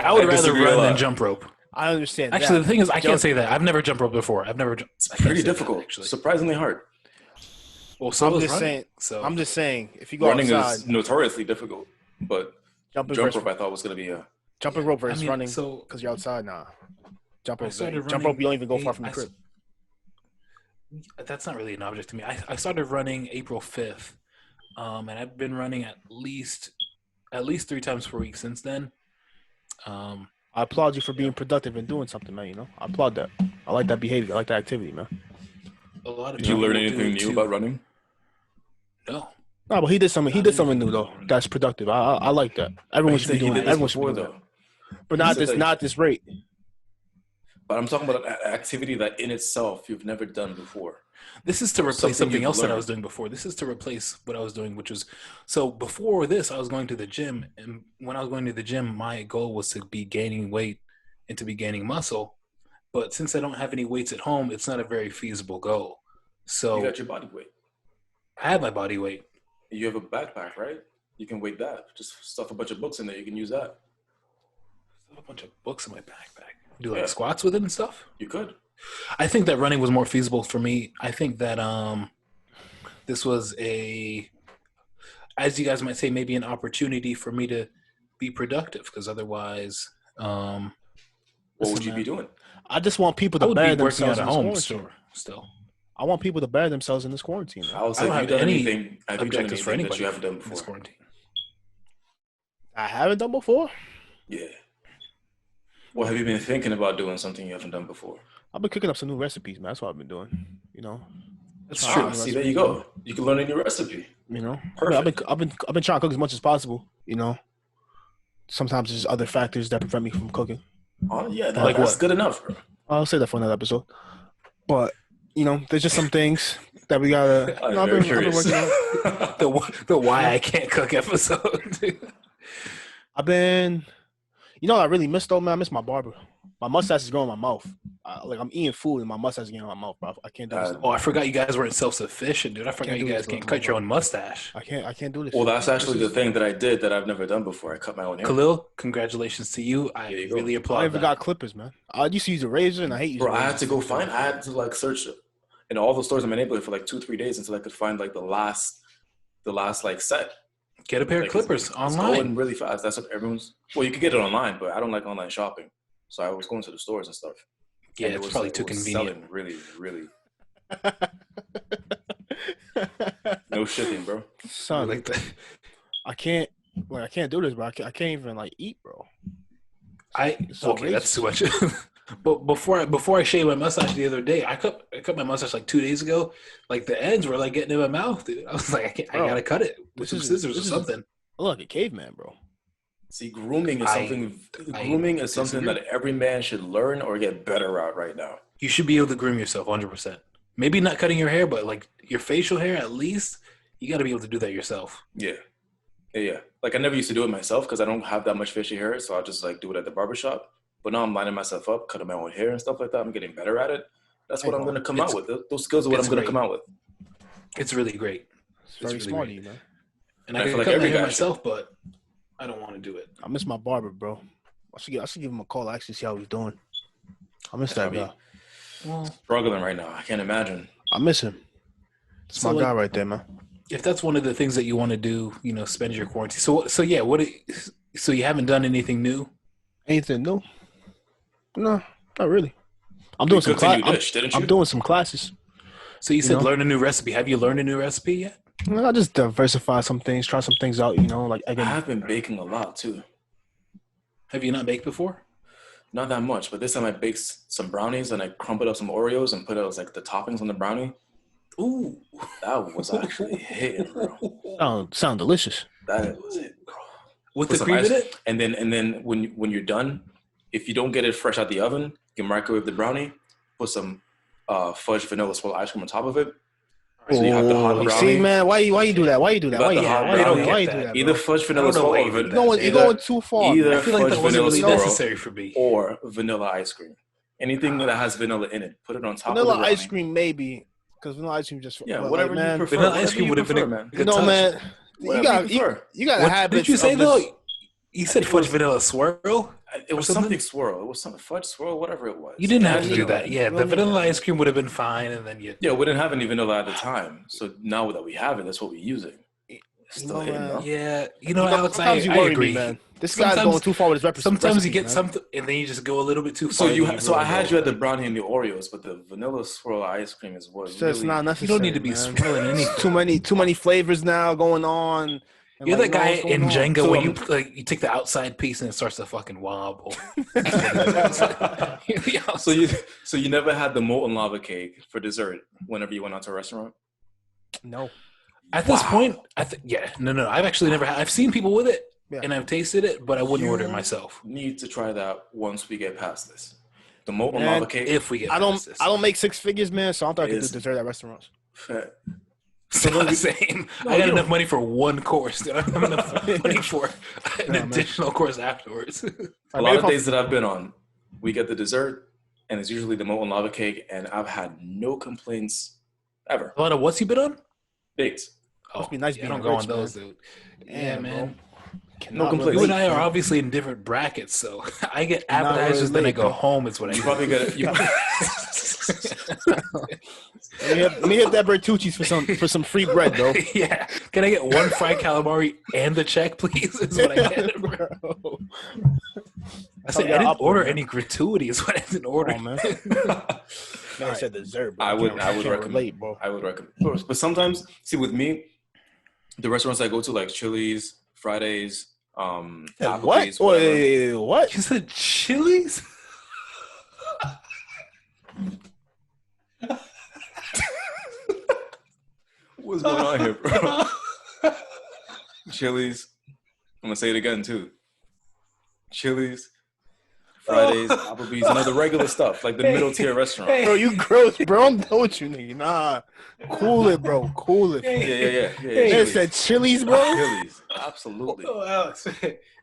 I would rather run than jump rope. I understand. Actually, the thing is, I can't say that. I've never jump roped before. It's pretty difficult. Actually, surprisingly hard. Well, so I'm just saying, if you go running outside, is notoriously difficult, but jump rope I thought was going to be a Jumping rope versus running. So because you're outside, nah. Jump rope. Jump rope. You don't even go far from the crib. That's not really an object to me. I started running April 5th, and I've been running at least 3 times per week since then. I applaud you for being productive and doing something, man. You know, I applaud that. I like that behavior. I like that activity, man. A lot of Did you learn anything new about running? No. No, but he did something. He did something new though. That's productive. I like that. Everyone should be doing that. Everyone should be doing that. But not this rate. But I'm talking about an activity that in itself you've never done before. This is to replace something else that I was doing before. This is to replace what I was doing, which was so before this, I was going to the gym, and when I was going to the gym, my goal was to be gaining weight and to be gaining muscle. But since I don't have any weights at home, it's not a very feasible goal. So you got your body weight. I have my body weight. You have a backpack, right? You can weight that. Just stuff a bunch of books in there. You can use that. A bunch of books in my backpack. Do like squats with it and stuff? You could. I think that running was more feasible for me. I think that this was as you guys might say, maybe an opportunity for me to be productive, because otherwise, what would you be doing? I just want people to better themselves at home still. I want people to better themselves in this quarantine. I was like, have you done anything that you haven't done before? This quarantine. I haven't done before? Yeah. Well, have you been thinking about doing something you haven't done before? I've been cooking up some new recipes, man. That's what I've been doing. You know, that's true. See, there you go. You can learn a new recipe. You know, perfect. I've been trying to cook as much as possible. You know, sometimes there's other factors that prevent me from cooking. Oh yeah, that's good enough, bro. I'll say that for another episode. But you know, there's just some things that we gotta. I've been working on. The why I can't cook episode. I've been. You know what I really miss though, man? I miss my barber. My mustache is growing in my mouth. Like I'm eating food and my mustache is getting in my mouth, bro. I can't do this. I forgot you guys weren't self-sufficient, dude. I forgot you guys can't cut your own mustache. I can't do this. Well, that's actually the thing that I did that I've never done before. I cut my own hair. Khelil, congratulations to you. I really applaud. I even got clippers, man. I used to use a razor and I hate using. Bro, I had to like search in all the stores in my neighborhood for like 2-3 days until I could find like the last like set. Get a pair of clippers online. It's going really fast. That's what everyone's. Well, you can get it online, but I don't like online shopping, so I was going to the stores and stuff. Yeah, it's probably too convenient. Really, really. No shipping, bro. Son, like that. I can't do this, bro. I can't even like eat, bro. That's too much. But before I shaved my mustache the other day, I cut my mustache like 2 days ago. Like the ends were like getting in my mouth, dude. I was like, I gotta cut it with some scissors or something. I look like a caveman, bro. See, grooming is something. Grooming is something that every man should learn or get better at right now. You should be able to groom yourself 100%. Maybe not cutting your hair, but like your facial hair, at least you got to be able to do that yourself. Yeah. Like I never used to do it myself because I don't have that much facial hair, so I just like do it at the barbershop. But now I'm lining myself up, cutting my own hair and stuff like that. I'm getting better at it. That's what I'm going to come out with. Those skills are what I'm going to come out with. It's really great. It's very really smart of you, man. And I can cut my hair myself, but I don't want to do it. I miss my barber, bro. I should give him a call. Actually, see how he's doing. I miss that guy. Well, struggling right now. I can't imagine. I miss him. It's my guy right there, man. If that's one of the things that you want to do, you know, spend your quarantine. So yeah, so you haven't done anything new? Anything new? No, not really. I'm doing some classes. I'm doing some classes. So you said learn a new recipe. Have you learned a new recipe yet? I just diversify some things, try some things out. You know, like I have been baking a lot too. Have you not baked before? Not that much, but this time I baked some brownies and I crumbled up some Oreos and put it as like the toppings on the brownie. Ooh, that was actually hitting, bro. Sound delicious. That was it, bro. With the cream in it, and then when you're done, if you don't get it fresh out the oven, you can microwave the brownie, put some fudge vanilla swirl ice cream on top of it. So you have the hot brownie. See, man, why you do that? Why you do that? Why you do that? Either fudge vanilla swirl or you're going too far. Either I feel like that wasn't really necessary for me. Or vanilla ice cream. Anything that has vanilla in it, put it on top of the vanilla ice cream, maybe. Because vanilla ice cream just whatever you prefer. Vanilla ice cream would have been a man. good touch. Man, you got habits. Did you say though? You said fudge vanilla swirl. It was something swirl. It was some fudge swirl, whatever it was. You didn't have to do that. Yeah, the vanilla ice cream would have been fine, and then we didn't have any vanilla at the time. So now that we have it, that's what we're using. Alex, I agree. Man. This guy's going too far with his recipes. Sometimes you get something, and then you just go a little bit too far. So I had you at the brownie and the Oreos, but the vanilla swirl ice cream is what. It's just really, not necessary. You don't need to be swirling anything. Too many flavors now going on. You're that guy in Jenga when you take the outside piece and it starts to fucking wobble. So you never had the molten lava cake for dessert whenever you went out to a restaurant? No. At this point, no. I've actually never had. I've seen people with it, and I've tasted it, but I wouldn't order it myself. Need to try that once we get past this. The molten lava cake. If we get past this. I don't make six figures, man, so I don't think I can do dessert at restaurants. Same. I got enough money for one course. Dude. I don't have enough money for an additional course afterwards. A lot of days that I've been on, we get the dessert, and it's usually the molten lava cake, and I've had no complaints ever. A lot of what's you been on? Baked. Must be nice being I don't rich, go on those, dude. Yeah, man. No complaints. You and I are obviously in different brackets, so I get appetizers, then I go home. It's what I do. Probably get it. Let me hit that Bertucci's for some free bread, bro. Yeah. Can I get one fried calamari and the check, please? Is what I get, bro. I said I didn't order any gratuities. What I didn't order, man. I said dessert, bro. I would recommend, bro. I would recommend. But sometimes, see, with me, the restaurants I go to, like Chili's, Fridays, Applebee's. What? You said Chili's? What's going on here, bro? Chili's. I'm gonna say it again too. Chili's, Fridays, Applebee's, the regular stuff, like the middle tier restaurant. Bro, you gross, bro. I'm done with you, nigga. Nah, cool it, bro. Cool it. Yeah. Man said Chili's, bro. Chili's, absolutely. Oh, Alex.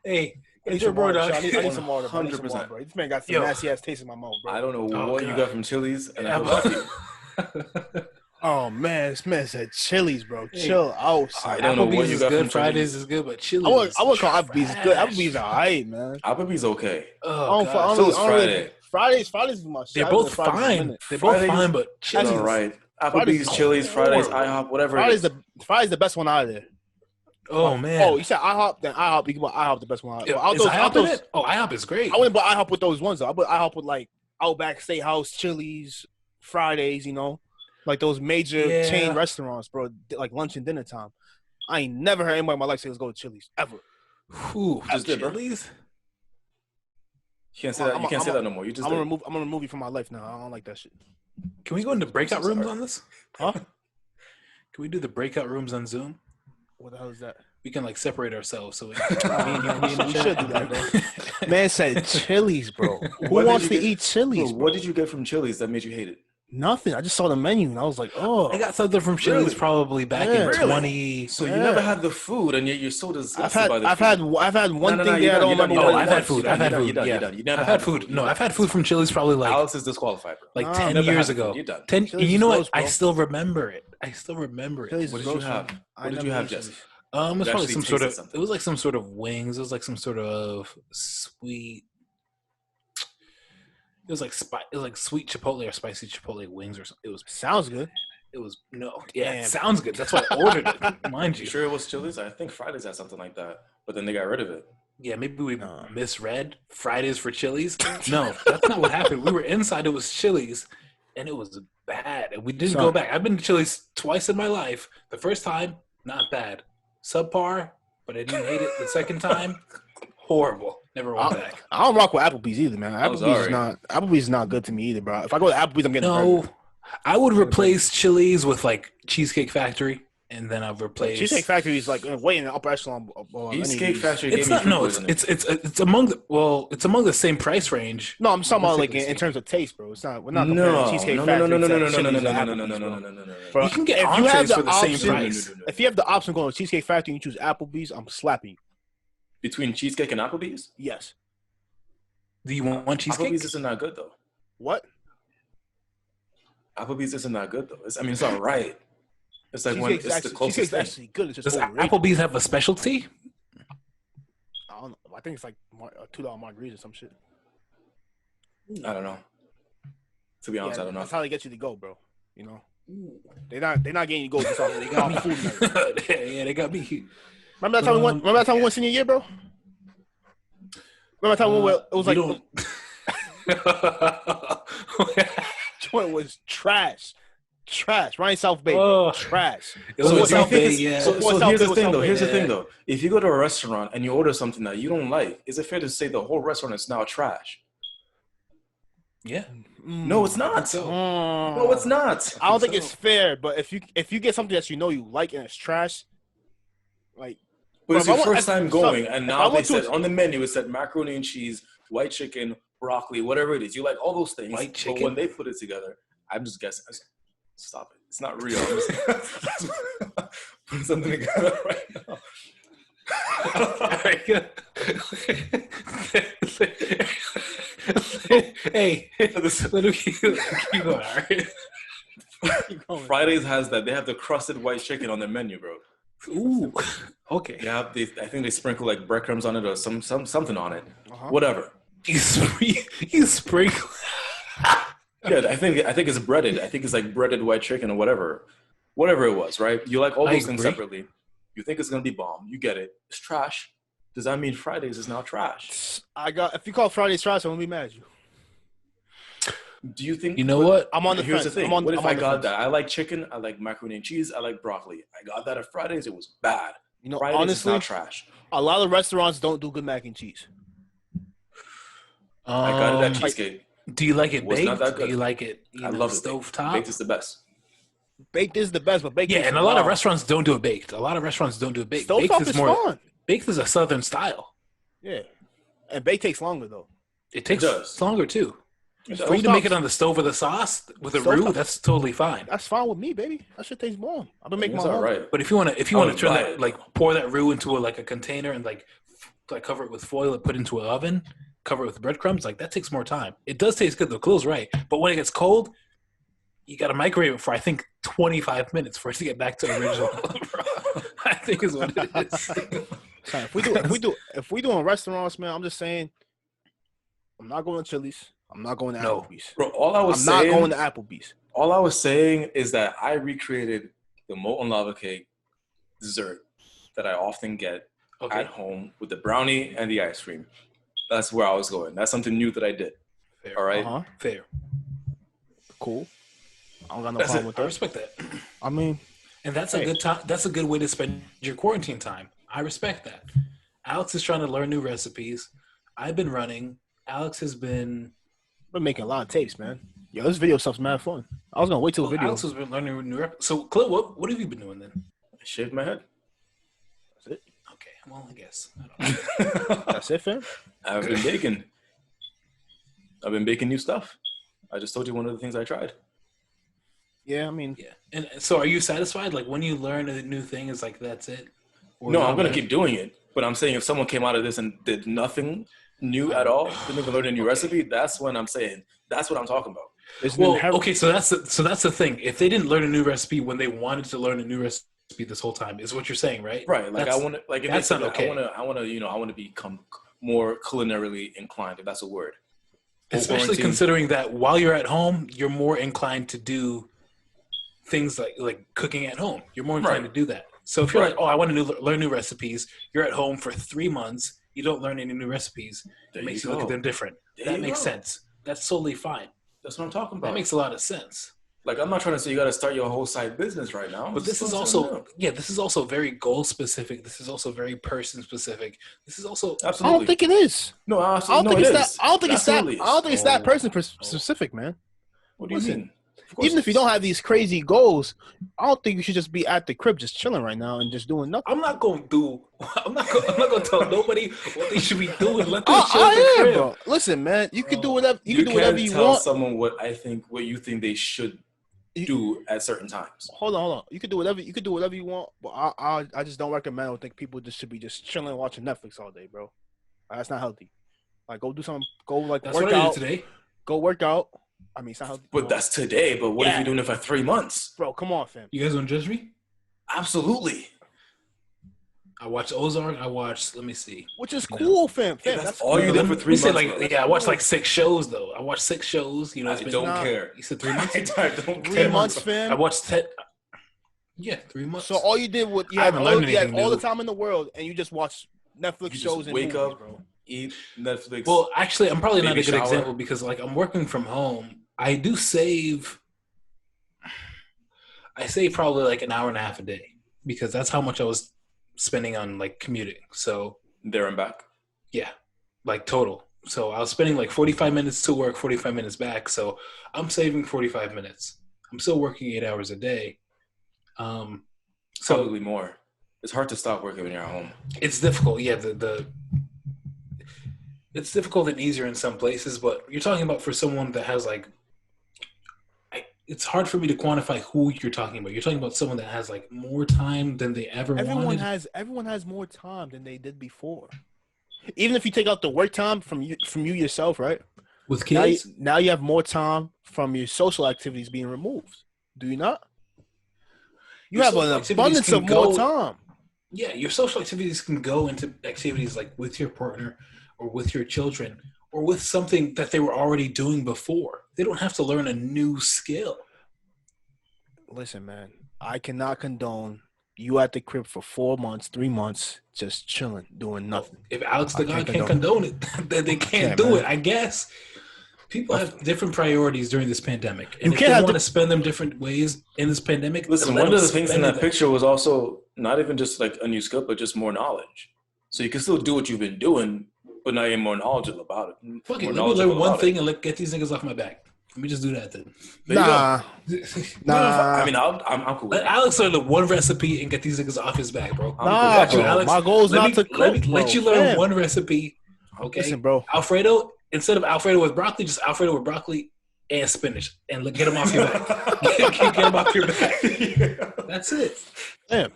Hey, get your bro, dog. I need some water, bro. 100%. Bro. This man got some nasty ass taste in my mouth, bro. I don't know what you got from Chili's, and I love you. Oh man, this man said Chili's, bro. Chill out. I don't know what you got from Chili's. Fridays is good, but Chili's. I would call Applebee's good. Applebee's alright, man. Applebee's okay. So is Friday. Fridays is my shit. They're both fine. They're both fine, but Chili's alright. Applebee's, Chili's, Fridays, IHOP, whatever. Friday's the best one out of there. Oh man! Oh, you said IHOP? Then IHOP. You can buy IHOP the best one. Is IHOP in it? Oh, IHOP is great. I wouldn't buy IHOP with those ones though. I put IHOP with like Outback Steakhouse, Chili's, Fridays. Like those major chain restaurants, bro. Like lunch and dinner time. I ain't never heard anybody in my life say let's go to Chili's ever. Ooh, just Chili's? You can't say that. You can't say that no more. You just. I'm gonna remove you from my life now. I don't like that shit. Can we go into breakout rooms on this? Huh? Can we do the breakout rooms on Zoom? What the hell is that? We can like separate ourselves so we should do that, bro. Man said Chili's, bro. Who wants to eat Chili's? What did you get from Chili's that made you hate it? Nothing. I just saw the menu and I was like, oh. I got something from Chili's probably back in 20. So you never had the food and yet you're so disgusted by the food. I've had one thing that I don't remember. I've had food. I've had food. I've had food. No, I've had food from Chili's probably like. Alex is disqualified. Like 10 years ago. You're done. 10. You know what? I still remember it. What did you have? What did you have, Jesse? It was probably some sort of. It was like some sort of wings. It was like some sort of sweet. It was like sweet chipotle or spicy chipotle wings or something. Sounds good. It was it sounds good. That's why I ordered it. Mind you. Sure it was Chili's? I think Fridays had something like that, but then they got rid of it. Yeah, maybe we misread Fridays for Chili's. No, that's not what happened. We were inside. It was Chili's, and it was bad. And we didn't go back. I've been to Chili's twice in my life. The first time, not bad. Subpar, but I didn't hate it. The second time, horrible. Never went back. I don't rock with Applebee's either, man. Applebee's not good to me either, bro. If I go to Applebee's, I'm getting a burger. I would replace Chili's with like Cheesecake Factory, and then I've replaced Cheesecake Factory is like way in the upper echelon. Cheesecake Factory. It's not. No, it's among the same price range. No, I'm talking about like in terms of taste, bro. It's not. We're not comparing Cheesecake Factory. No. You can get entrees for the same price. If you have the option going to Cheesecake Factory and you choose Applebee's, I'm slapping you. Between cheesecake and Applebee's? Yes. Do you want cheesecake? Applebee's isn't that good though. What? Applebee's isn't that good though. It's all right. It's like when it's the closest thing. Actually good. It's just does Applebee's have a specialty? I don't know. I think it's like $2 margaritas or some shit. I don't know. To be honest, I don't know. That's how they get you to go, bro. They're not getting you to go just off. They got food. Yeah, they got me. Remember that time we went senior year, bro? Remember that time when it was like joint was trash. Ryan South Bay, bro. Trash. It was South Bay, yeah. So here's the thing, though. Here's the thing, though. If you go to a restaurant and you order something that you don't like, is it fair to say the whole restaurant is now trash? Yeah. No, it's not. No, it's not. I don't think it's fair. But if you get something that you know you like and it's trash, like. But it's your first time going, and now they said on the menu it said macaroni and cheese, white chicken, broccoli, whatever it is. You like all those things. White chicken. But when they put it together, I'm just guessing. Stop it. It's not real. I'm just putting something together right now. Hey, let me keep going. All right. Fridays has that. They have the crusted white chicken on their menu, bro. Ooh, okay. Yeah, I think they sprinkle like breadcrumbs on it or something on it. Whatever. You sprinkle. Yeah, I think it's breaded. I think it's like breaded white chicken or whatever it was, right? You like all those things separately. You think it's gonna be bomb. You get it. It's trash. Does that mean Fridays is now trash? If you call Fridays trash, I'm gonna be mad at you. Do you think? You know what? I'm on the Here's fence. the thing. What if I got that? I like chicken. I like macaroni and cheese. I like broccoli. I got that at Fridays. It was bad. You know, Fridays honestly, is not trash. A lot of restaurants don't do good mac and cheese. I got it at Cheesecake. Do you like it baked? Not that good. Do you like it? I love stove top. Baked is the best. Baked is the best, but baked. Yeah, and a lot of restaurants don't do it baked. Stove top is fun. Baked is a southern style. Yeah, and baked takes longer though. It takes longer too. For you to make it on the stove with a sauce with a roux, that's totally fine. That's fine with me, baby. That shit tastes bomb. I've been making my own. Right. But if you want to turn that, like pour that roux into a container and like cover it with foil and put it into an oven, cover it with breadcrumbs, like that takes more time. It does taste good though. Clove's right, but when it gets cold, you got to microwave it for I think 25 minutes for it to get back to original. I think is what it is. Sorry, if we do in restaurants, man, I'm just saying, I'm not going to Chili's. I'm not going to Applebee's. Bro, I'm not going to Applebee's. All I was saying is that I recreated the molten lava cake dessert that I often get at home with the brownie and the ice cream. That's where I was going. That's something new that I did. Fair. All right? Fair. Cool. I don't got no problem with that. I respect that. I mean, and that's a good time. That's a good way to spend your quarantine time. I respect that. Alex is trying to learn new recipes. I've been running. Alex has been making a lot of tapes, man. Yo, this video stuff's mad fun. I was gonna wait till the video. Alex has been learning new recipes. So, Clint, what have you been doing then? I shaved my head. That's it. Okay, well, I guess. I don't know. That's it, fam. I've been baking. I've been baking new stuff. I just told you one of the things I tried. Yeah, I mean. Yeah. And so are you satisfied? Like when you learn a new thing, it's like, that's it? Or no, I'm going to keep doing it. But I'm saying if someone came out of this and did nothing new at all, didn't even learn a new recipe, that's when I'm saying, that's what I'm talking about. Okay, so that's the thing. If they didn't learn a new recipe when they wanted to learn a new recipe this whole time, is what you're saying, right? Right. Like I want to, like if that's not okay. I want to become more culinarily inclined, if that's a word. Especially considering that while you're at home, you're more inclined to do things like cooking at home. You're more inclined to do that. So if you're like, I want to learn new recipes, you're at home for 3 months, you don't learn any new recipes, it makes you look at them different. That makes sense. That's totally fine. That's what I'm talking about. That makes a lot of sense. Like, I'm not trying to say you got to start your whole side business right now. But this is also very goal specific. This is also very person specific. This is also absolutely. I don't think it is. No, I don't think it's that person specific, man. What do you mean? Even if you don't have these crazy goals, I don't think you should just be at the crib just chilling right now and just doing nothing. I'm not going to tell nobody what they should be doing. Let them chill at the crib. Bro. Listen, man, you can do whatever you can whatever you tell want. Someone what you think they should do at certain times. Hold on. You can do whatever you want, but I just don't recommend. I think people just should be just chilling watching Netflix all day, bro. That's not healthy. Like, go do something. Go like that's work what I out did today. Go work out. I mean, it's not healthy. But that's today. But what if you're doing it for 3 months? Bro, come on, fam. You guys want to judge me? Absolutely. I watched Ozark. Let me see. Which is cool, fam. That's all you did for 3 months. I watched like 6 shows, though. I watched 6 shows. You know, I don't care. You said 3 months? I don't care. 3 months, fam. I watched 10. Yeah, 3 months. So all you did was you had all the time in the world, and you just watched Netflix shows and movies, bro. eat, Netflix. Well, actually, I'm probably not a good shower. example because like I'm working from home. I do save. I save probably like an hour and a half a day because that's how much I was spending on like commuting. So there and back. Yeah, like total. So I was spending like 45 minutes to work, 45 minutes back. So I'm saving 45 minutes. I'm still working 8 hours a day. Probably more. It's hard to stop working when you're at home. It's difficult. Yeah, it's difficult and easier in some places, but you're talking about for someone that has like, it's hard for me to quantify who you're talking about. You're talking about someone that has like more time than they ever wanted. Everyone has more time than they did before. Even if you take out the work time from you yourself, right? With kids, now you have more time from your social activities being removed. Do you not? You have an abundance of more time. Yeah, your social activities can go into activities like with your partner or with your children or with something that they were already doing before. They don't have to learn a new skill. Listen, man, I cannot condone you at the crib for 4 months, 3 months, just chilling, doing nothing. If Alex the God can't condone it, then they can't do it, I guess. People have different priorities during this pandemic. And if they want to spend them different ways in this pandemic. Listen, one of the things in that picture was also not even just like a new skill, but just more knowledge. So you can still do what you've been doing, but now you're more knowledgeable about it. Fuck it, let me learn one thing and get these niggas off my back. Let me just do that then. Nah. I mean, I'm cool. Let Alex learn the one recipe and get these niggas off his back, bro. Nah, bro. Alex, my goal is not to cook, let you learn one recipe. Okay, listen, bro. Alfredo, instead of Alfredo with broccoli, just Alfredo with broccoli and spinach, and get them off your back. Get them off your back. That's it. Damn.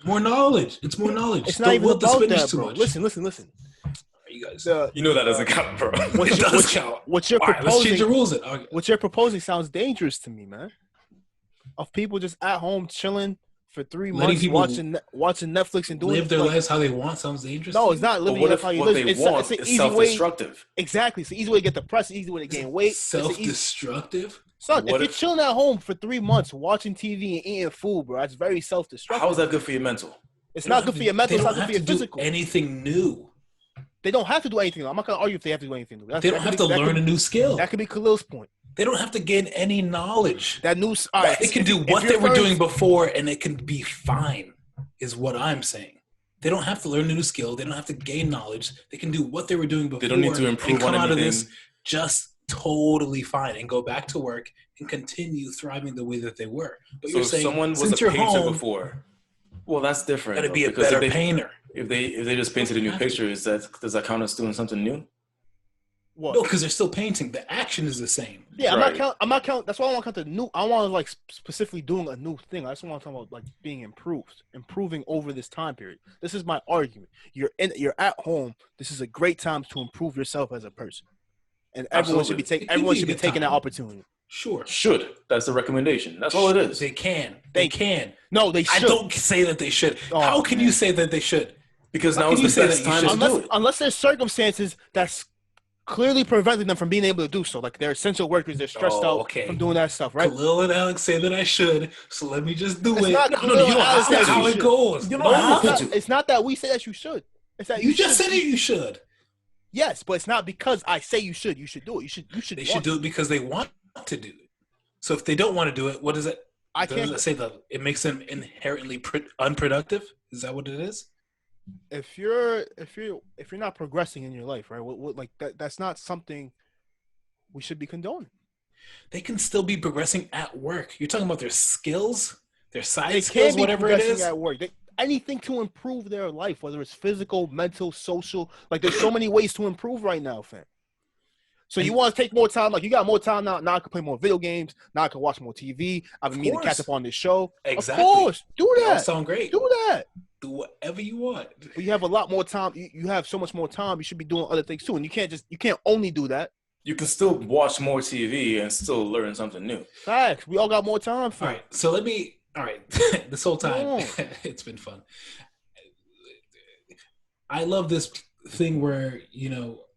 More knowledge. It's more knowledge. It's not even about that, bro. Listen. You guys, you know that doesn't count, bro. It does count. What you're proposing? Let's change the rules. What you're proposing sounds dangerous to me, man. Of people just at home chilling for 3 months, watching Netflix and doing live their lives how they want sounds dangerous. No, it's not living how you live. It's an easy way. Self-destructive. Exactly. It's an easy way to get depressed. Easy way to gain weight. Self-destructive. Son, if you're chilling at home for 3 months watching TV and eating food, bro, that's very self-destructive. How is that good for your mental? It's not good for your mental. It's not good for your physical. Anything new. They don't have to do anything. I'm not going to argue if they have to do anything. They don't have to learn a new skill. That could be Khelil's point. They don't have to gain any knowledge. They can do what they were doing before, and it can be fine, is what I'm saying. They don't have to learn a new skill. They don't have to gain knowledge. They can do what they were doing before. They don't need to improve and come out of this just totally fine and go back to work and continue thriving the way that they were. But so you're saying, someone was a painter before. Well, that's different. Got to be a better painter. If they just painted a new picture, does that count as doing something new? What? No, because they're still painting. The action is the same. Yeah, I'm not counting. That's why I want to count the new. I want to like specifically doing a new thing. I just want to talk about like being improving over this time period. This is my argument. You're at home. This is a great time to improve yourself as a person, and everyone should be taking that opportunity. Sure. Should. That's the recommendation. That's all it is. They can. They can. No, they should. I don't say that they should. How can you say that they should? Because now is the best time to do it. Unless there's circumstances that's clearly preventing them from being able to do so. Like they're essential workers. They're stressed out from doing that stuff, right? Khelil and Alex say that I should, so let me just do it. You don't have to. That's how it goes. You don't have to. It's not that we say that you should. It's that you just said that you should. Yes, but it's not because I say you should. You should do it. You should. They should do it because they want to do it. So if they don't want to do it, what is it? Does it say that it makes them inherently unproductive? Is that what it is? If you're not progressing in your life, right? What like that's not something we should be condoning. They can still be progressing at work. You're talking about their skills, their side skills, whatever it is. At work. Anything to improve their life, whether it's physical, mental, social. Like there's so many ways to improve right now, fam. So you want to take more time? Like you got more time now. Now I can play more video games. Now I can watch more TV. I've been meaning to catch up on this show. Exactly. Of course, do that. That sound great. Do that. Do whatever you want. But you have a lot more time. You have so much more time. You should be doing other things too. And you can't only do that. You can still watch more TV and still learn something new. Facts. We all got more time. All right. So all right. This whole time, it's been fun. I love this thing where,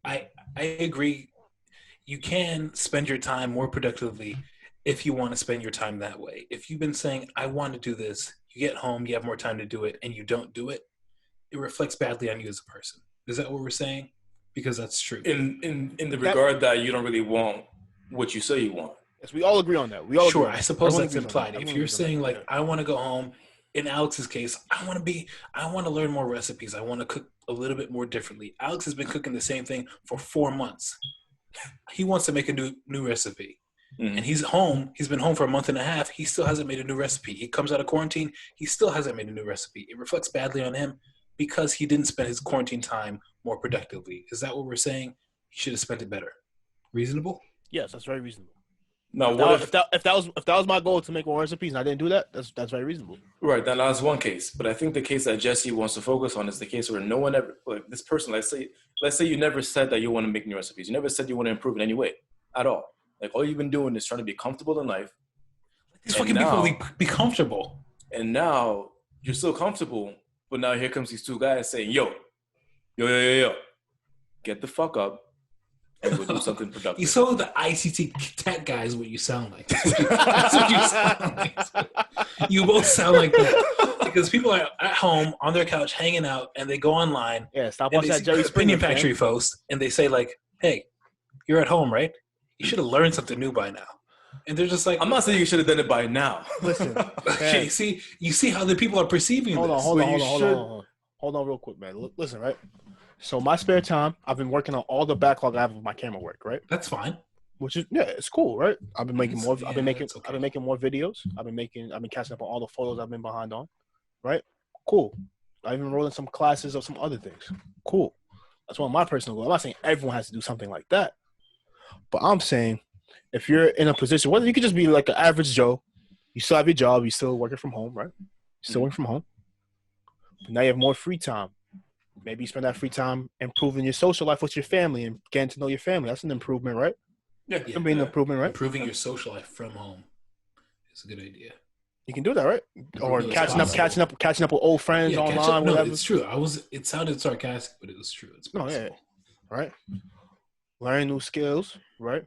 I agree. You can spend your time more productively if you want to spend your time that way. If you've been saying, I want to do this, you get home, you have more time to do it, and you don't do it, it reflects badly on you as a person. Is that what we're saying? because that's true. In the regard that you don't really want what you say you want. Yes, we all agree on that. We all sure. agree. I suppose Everyone that's agrees on that. implied. If Everyone you're agrees on saying that. like, Yeah. I want to go home. In Alex's case, I want to learn more recipes. I want to cook a little bit more differently. Alex has been cooking the same thing for 4 months. He wants to make a new recipe. Mm-hmm. And he's home. He's been home for a month and a half. He still hasn't made a new recipe. He comes out of quarantine. He still hasn't made a new recipe. It reflects badly on him because he didn't spend his quarantine time more productively. Is that what we're saying? He should have spent it better. Reasonable? Yes, that's very reasonable. Now, If that was my goal to make more recipes and I didn't do that, that's very reasonable. Right, then that's one case. But I think the case that Jesse wants to focus on is the case where no one ever, like this person, let's say you never said that you want to make new recipes. You never said you want to improve in any way at all. Like all you've been doing is trying to be comfortable in life. These fucking people be comfortable. And now you're still comfortable, but now here comes these two guys saying, yo, get the fuck up and go do something productive. You saw the ICT tech guy is what you sound like. That's what you sound like. You both sound like that. Because people are at home on their couch hanging out and they go online. Yeah, stop watching that Jerry Opinion Springer Factory post and they say like, hey, you're at home, right? You should have learned something new by now. And they're just like, I'm not saying you should have done it by now. Listen, okay, you see how the people are perceiving this. Hold on real quick, man. Listen, right? So my spare time, I've been working on all the backlog I have of my camera work, right? That's fine. Which is it's cool, right? I've been making more. I've been making more videos. I've been catching up on all the photos I've been behind on, right? Cool. I've been rolling some classes of some other things. Cool. That's one of my personal goals. I'm not saying everyone has to do something like that, but I'm saying if you're in a position, whether you could just be like an average Joe, you still have your job, you still working from home, right? Still working from home. But now you have more free time. Maybe you spend that free time improving your social life with your family and getting to know your family. That's an improvement, right? Yeah. It can be an improvement, right? Improving your social life from home is a good idea. You can do that, right? Or catching up with old friends online. No, it's true. It sounded sarcastic, but it was true. It's possible. No, yeah, right. Learning new skills, right?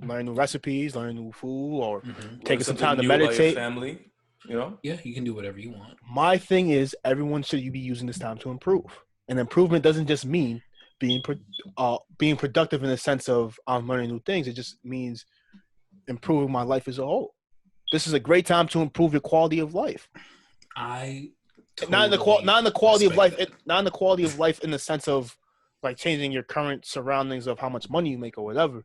Learn new recipes, learn new food, or taking some time to meditate. Family, you know. Yeah, you can do whatever you want. My thing is, everyone should be using this time to improve. And improvement doesn't just mean being productive in the sense of I'm learning new things. It just means improving my life as a whole. This is a great time to improve your quality of life. Not in the quality of life in the sense of like changing your current surroundings of how much money you make or whatever,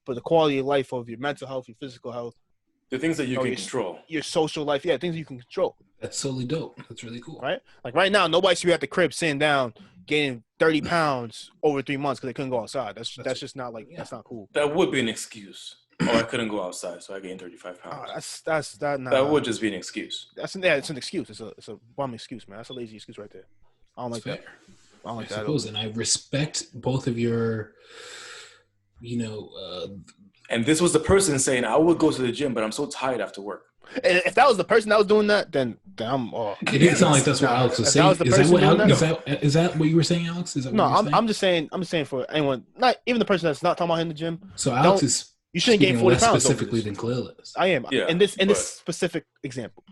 but the quality of life of your mental health, your physical health, the things that you can control, your social life, things you can control. That's totally dope. That's really cool, right? Like right now, nobody should be at the crib sitting down gaining 30 pounds over 3 months because they couldn't go outside. That's just not like that's not cool. That would be an excuse. Oh, I couldn't go outside, so I gained 35 pounds. That would just be an excuse. It's an excuse. It's a bum excuse, man. That's a lazy excuse right there. I don't like that. I don't like that. Suppose, and I respect both of your, and this was the person saying, "I would go to the gym, but I'm so tired after work." And if that was the person that was doing that, then I'm. It didn't sound like that's what Alex was saying. Is that what you were saying, Alex? Is that no? I'm just saying for anyone, not even the person that's not talking about in the gym. So Alex is. You shouldn't gain 40 pounds specifically than Khelil is. I am. Yeah, in this specific example,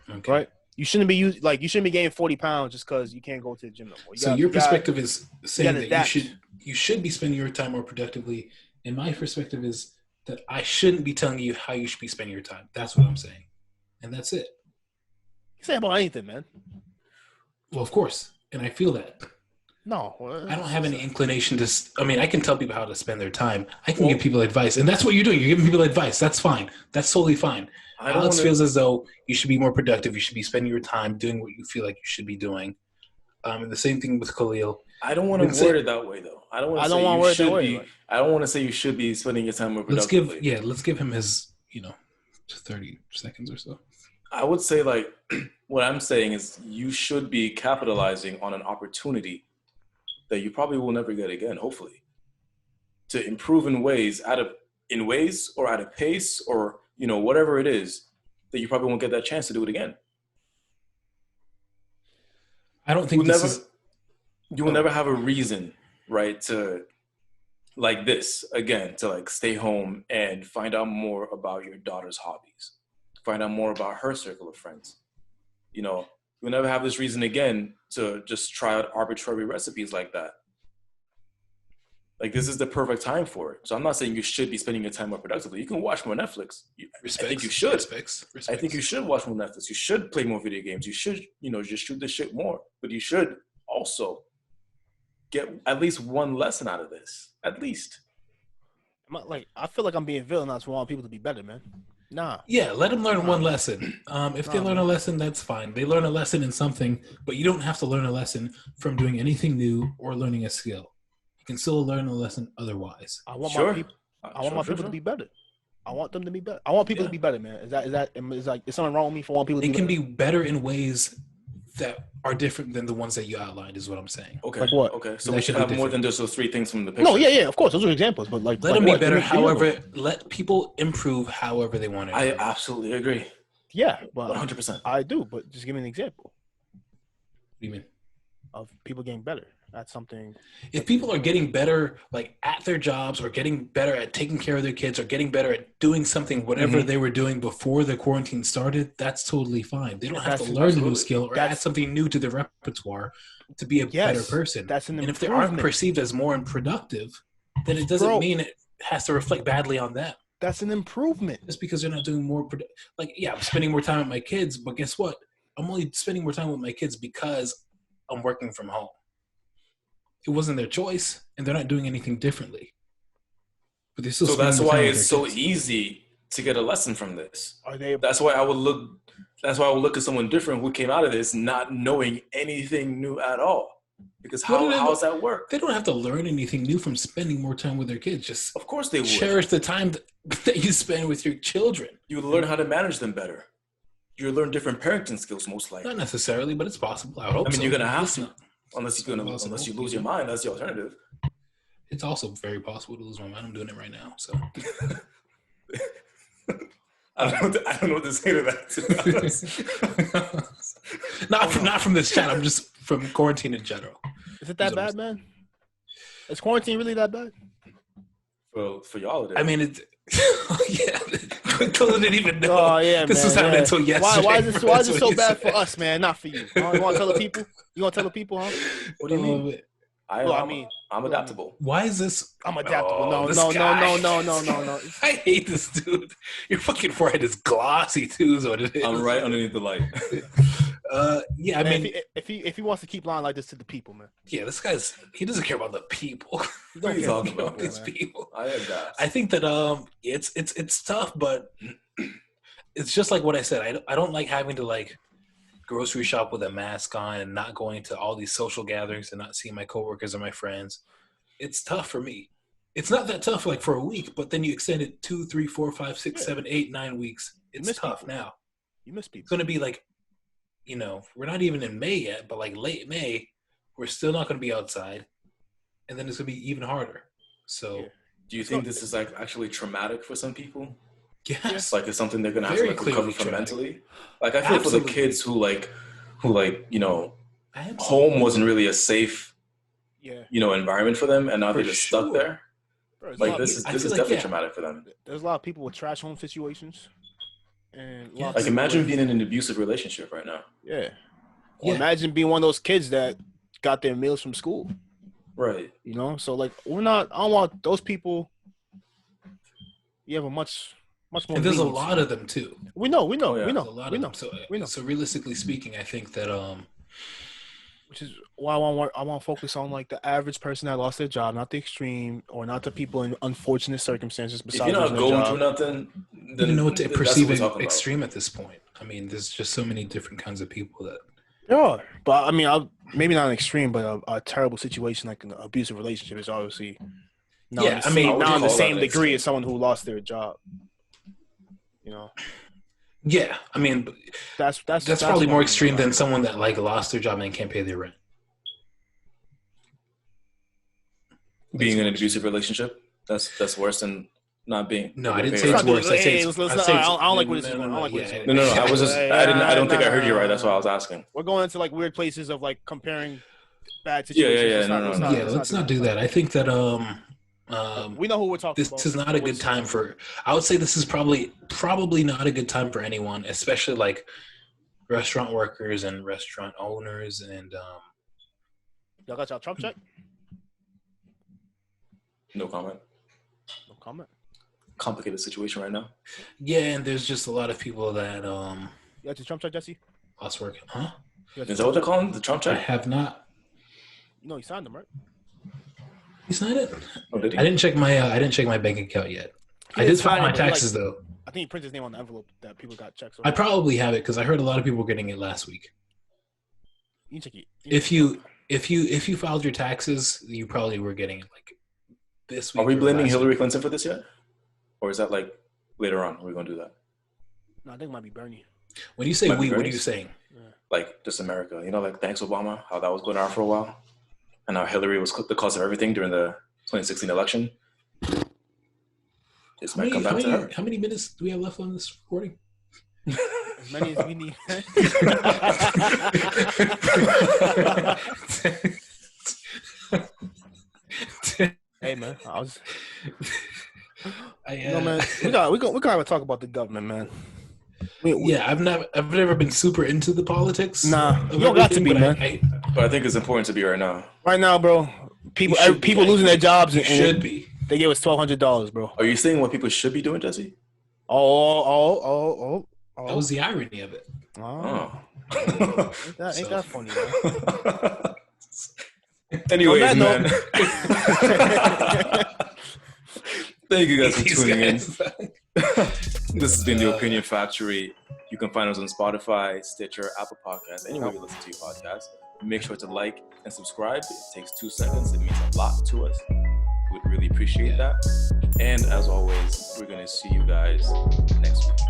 okay. Right? You shouldn't be gaining 40 pounds just because you can't go to the gym no more. Your perspective is saying that you should be spending your time more productively, and my perspective is that I shouldn't be telling you how you should be spending your time. That's what I'm saying, and that's it. You say about anything, man. Well, of course, and I feel that. No, I don't have any inclination to. I mean, I can tell people how to spend their time. I can give people advice, and that's what you're doing. You're giving people advice. That's fine. That's totally fine. Alex feels as though you should be more productive. You should be spending your time doing what you feel like you should be doing. And the same thing with Khelil. I don't want to word it that way, though. I don't want to say you should be spending your time more productively. Let's give him his 30 seconds or so. I would say what I'm saying is you should be capitalizing on an opportunity that you probably will never get again, hopefully, to improve in ways or at a pace or, whatever it is that you probably won't get that chance to do it again. I don't think you will never have a reason, right, to stay home and find out more about your daughter's hobbies, find out more about her circle of friends. You'll never have this reason again to just try out arbitrary recipes like that. Like, this is the perfect time for it. So I'm not saying you should be spending your time more productively. You can watch more Netflix. I think you should. Respects. I think you should watch more Netflix. You should play more video games. You should, just shoot the shit more. But you should also get at least one lesson out of this. At least. I feel like I'm being villainized for wanting people to be better, man. Nah. Yeah, let them learn one lesson. If they learn a lesson, that's fine. They learn a lesson in something, but you don't have to learn a lesson from doing anything new or learning a skill. You can still learn a lesson otherwise. I want my people to be better. I want them to be better. I want people to be better, man. Is something wrong with me for wanting people to be better? They can be better in ways that are different than the ones that you outlined, is what I'm saying. Okay. Like what? Okay. So we should have more than just those 3 things from the picture. No, yeah, of course. Those are examples. But let them be better, however, let people improve however they want to. I absolutely agree. Yeah, but 100%. I do, but just give me an example. What do you mean? Of people getting better at something. If people are getting better, like at their jobs, or getting better at taking care of their kids, or getting better at doing something, whatever they were doing before the quarantine started, that's totally fine. They don't have to learn a new skill or add something new to their repertoire to be a better person. That's an improvement. And if they aren't perceived as more productive, then it doesn't mean it has to reflect badly on them. That's an improvement. Just because they're not doing more, I'm spending more time with my kids, but guess what? I'm only spending more time with my kids because I'm working from home. It wasn't their choice, and they're not doing anything differently. But they're still. So that's why it's so easy to get a lesson from this. That's why I would look at someone different who came out of this not knowing anything new at all. Because how does that work? They don't have to learn anything new from spending more time with their kids. Just of course they would. Cherish the time that you spend with your children. You learn how to manage them better. You learn different parenting skills, most likely. Not necessarily, but it's possible. I hope. You're gonna have to. Unless you lose your mind, that's the alternative. It's also very possible to lose my mind. I'm doing it right now, so. I don't know what to say to that. Not from this chat. I'm just from quarantine in general. Is it that bad, man? Is quarantine really that bad? Well, for y'all, it is. I mean, yeah. Khelil didn't even know. Oh yeah, this was happening until yesterday. Why is this so bad for us, man? Not for you. You want to tell the people? You want to tell the people, huh? What do you mean? I'm adaptable. Why is this? I'm adaptable. No. I hate this dude. Your fucking forehead is glossy too, is what it is. I'm right underneath the light. Yeah, I mean, if he wants to keep lying like this to the people, man. Yeah, this he doesn't care about the people. He don't care about these people. I think that it's tough, but it's just like what I said. I don't like having to like grocery shop with a mask on and not going to all these social gatherings and not seeing my coworkers or my friends. It's tough for me. It's not that tough like for a week, but then you extend it 2, 3, 4, 5, 6, 7, 8, 9 weeks. It's tough people. Now. You miss people. It's going to be like, we're not even in May yet, but like late May, we're still not going to be outside. And then it's going to be even harder. So do you think this is like actually traumatic for some people? Yes. Like it's something they're going to have to like recover from mentally? Like I feel for the kids who home wasn't really a safe environment for them, and now they're just stuck there. Like this is definitely traumatic for them. There's a lot of people with trash home situations. And like imagine being in an abusive relationship right now. Yeah. Or imagine being one of those kids that got their meals from school. Right. So like I don't want those people. You have a much more. And there's a lot of them too. We know. So realistically speaking, I think that which is why I want to focus on like the average person that lost their job, not the extreme or not the people in unfortunate circumstances. Besides, if you're not going through nothing, then you don't know what to perceive as extreme at this point. I mean, there's just so many different kinds of people that. Yeah, but I mean, maybe not an extreme, but a terrible situation like an abusive relationship is obviously not on the same degree as someone who lost their job. Yeah, I mean, that's probably more extreme than someone that like lost their job and can't pay their rent. Being in an abusive relationship, that's worse than not being. No, I didn't say it's worse. I don't like what it's going. No. I was just. I don't think I heard you right. That's why I was asking. We're going into like weird places of like comparing bad situations. Let's not do that. I think that we know who we're talking about. This is not a good time for. I would say this is probably not a good time for anyone, especially like restaurant workers and restaurant owners and. Y'all got y'all Trump check? No comment. No comment. Complicated situation right now. Yeah, and there's just a lot of people that You got your Trump check, Jesse? lost work. Huh? Is that what they're calling the Trump I check? have not. No, you signed them, right? You signed it? Oh, did he? I didn't check my bank account yet. He I did signed file my it, but he, taxes though. I think he printed his name on the envelope that people got checks. I probably have it because I heard a lot of people were getting it last week. You check it. If you filed your taxes, you probably were getting it like this week. Are we or blaming last Hillary week. Clinton for this yet? Or is that like later on? We're going to do that? No, I think it might be Bernie. When you say Might be we, what are Bernie's. you saying? Like just America. You know, like thanks Obama, how that was going on for a while. And how Hillary was the cause of everything during the 2016 election. This might come back to her. How many minutes do we have left on this recording? As many as we need. Hey man, I was. No man, we gotta talk about the government, man. Yeah, I've never been super into the politics. Nah, you don't got to be, man. But I think it's important to be right now. Right now, bro, people losing their jobs and should be. They gave us $1,200, bro. Are you saying what people should be doing, Jesse? Oh. That was the irony of it. Oh. Ain't that funny, man? Anyways, man. Thank you guys for tuning in. This has been The Opinion Factory. You can find us on Spotify, Stitcher, Apple Podcasts, anywhere you listen to your podcast. Make sure to like and subscribe. It takes 2 seconds. It means a lot to us. We'd really appreciate that. And as always, we're going to see you guys next week.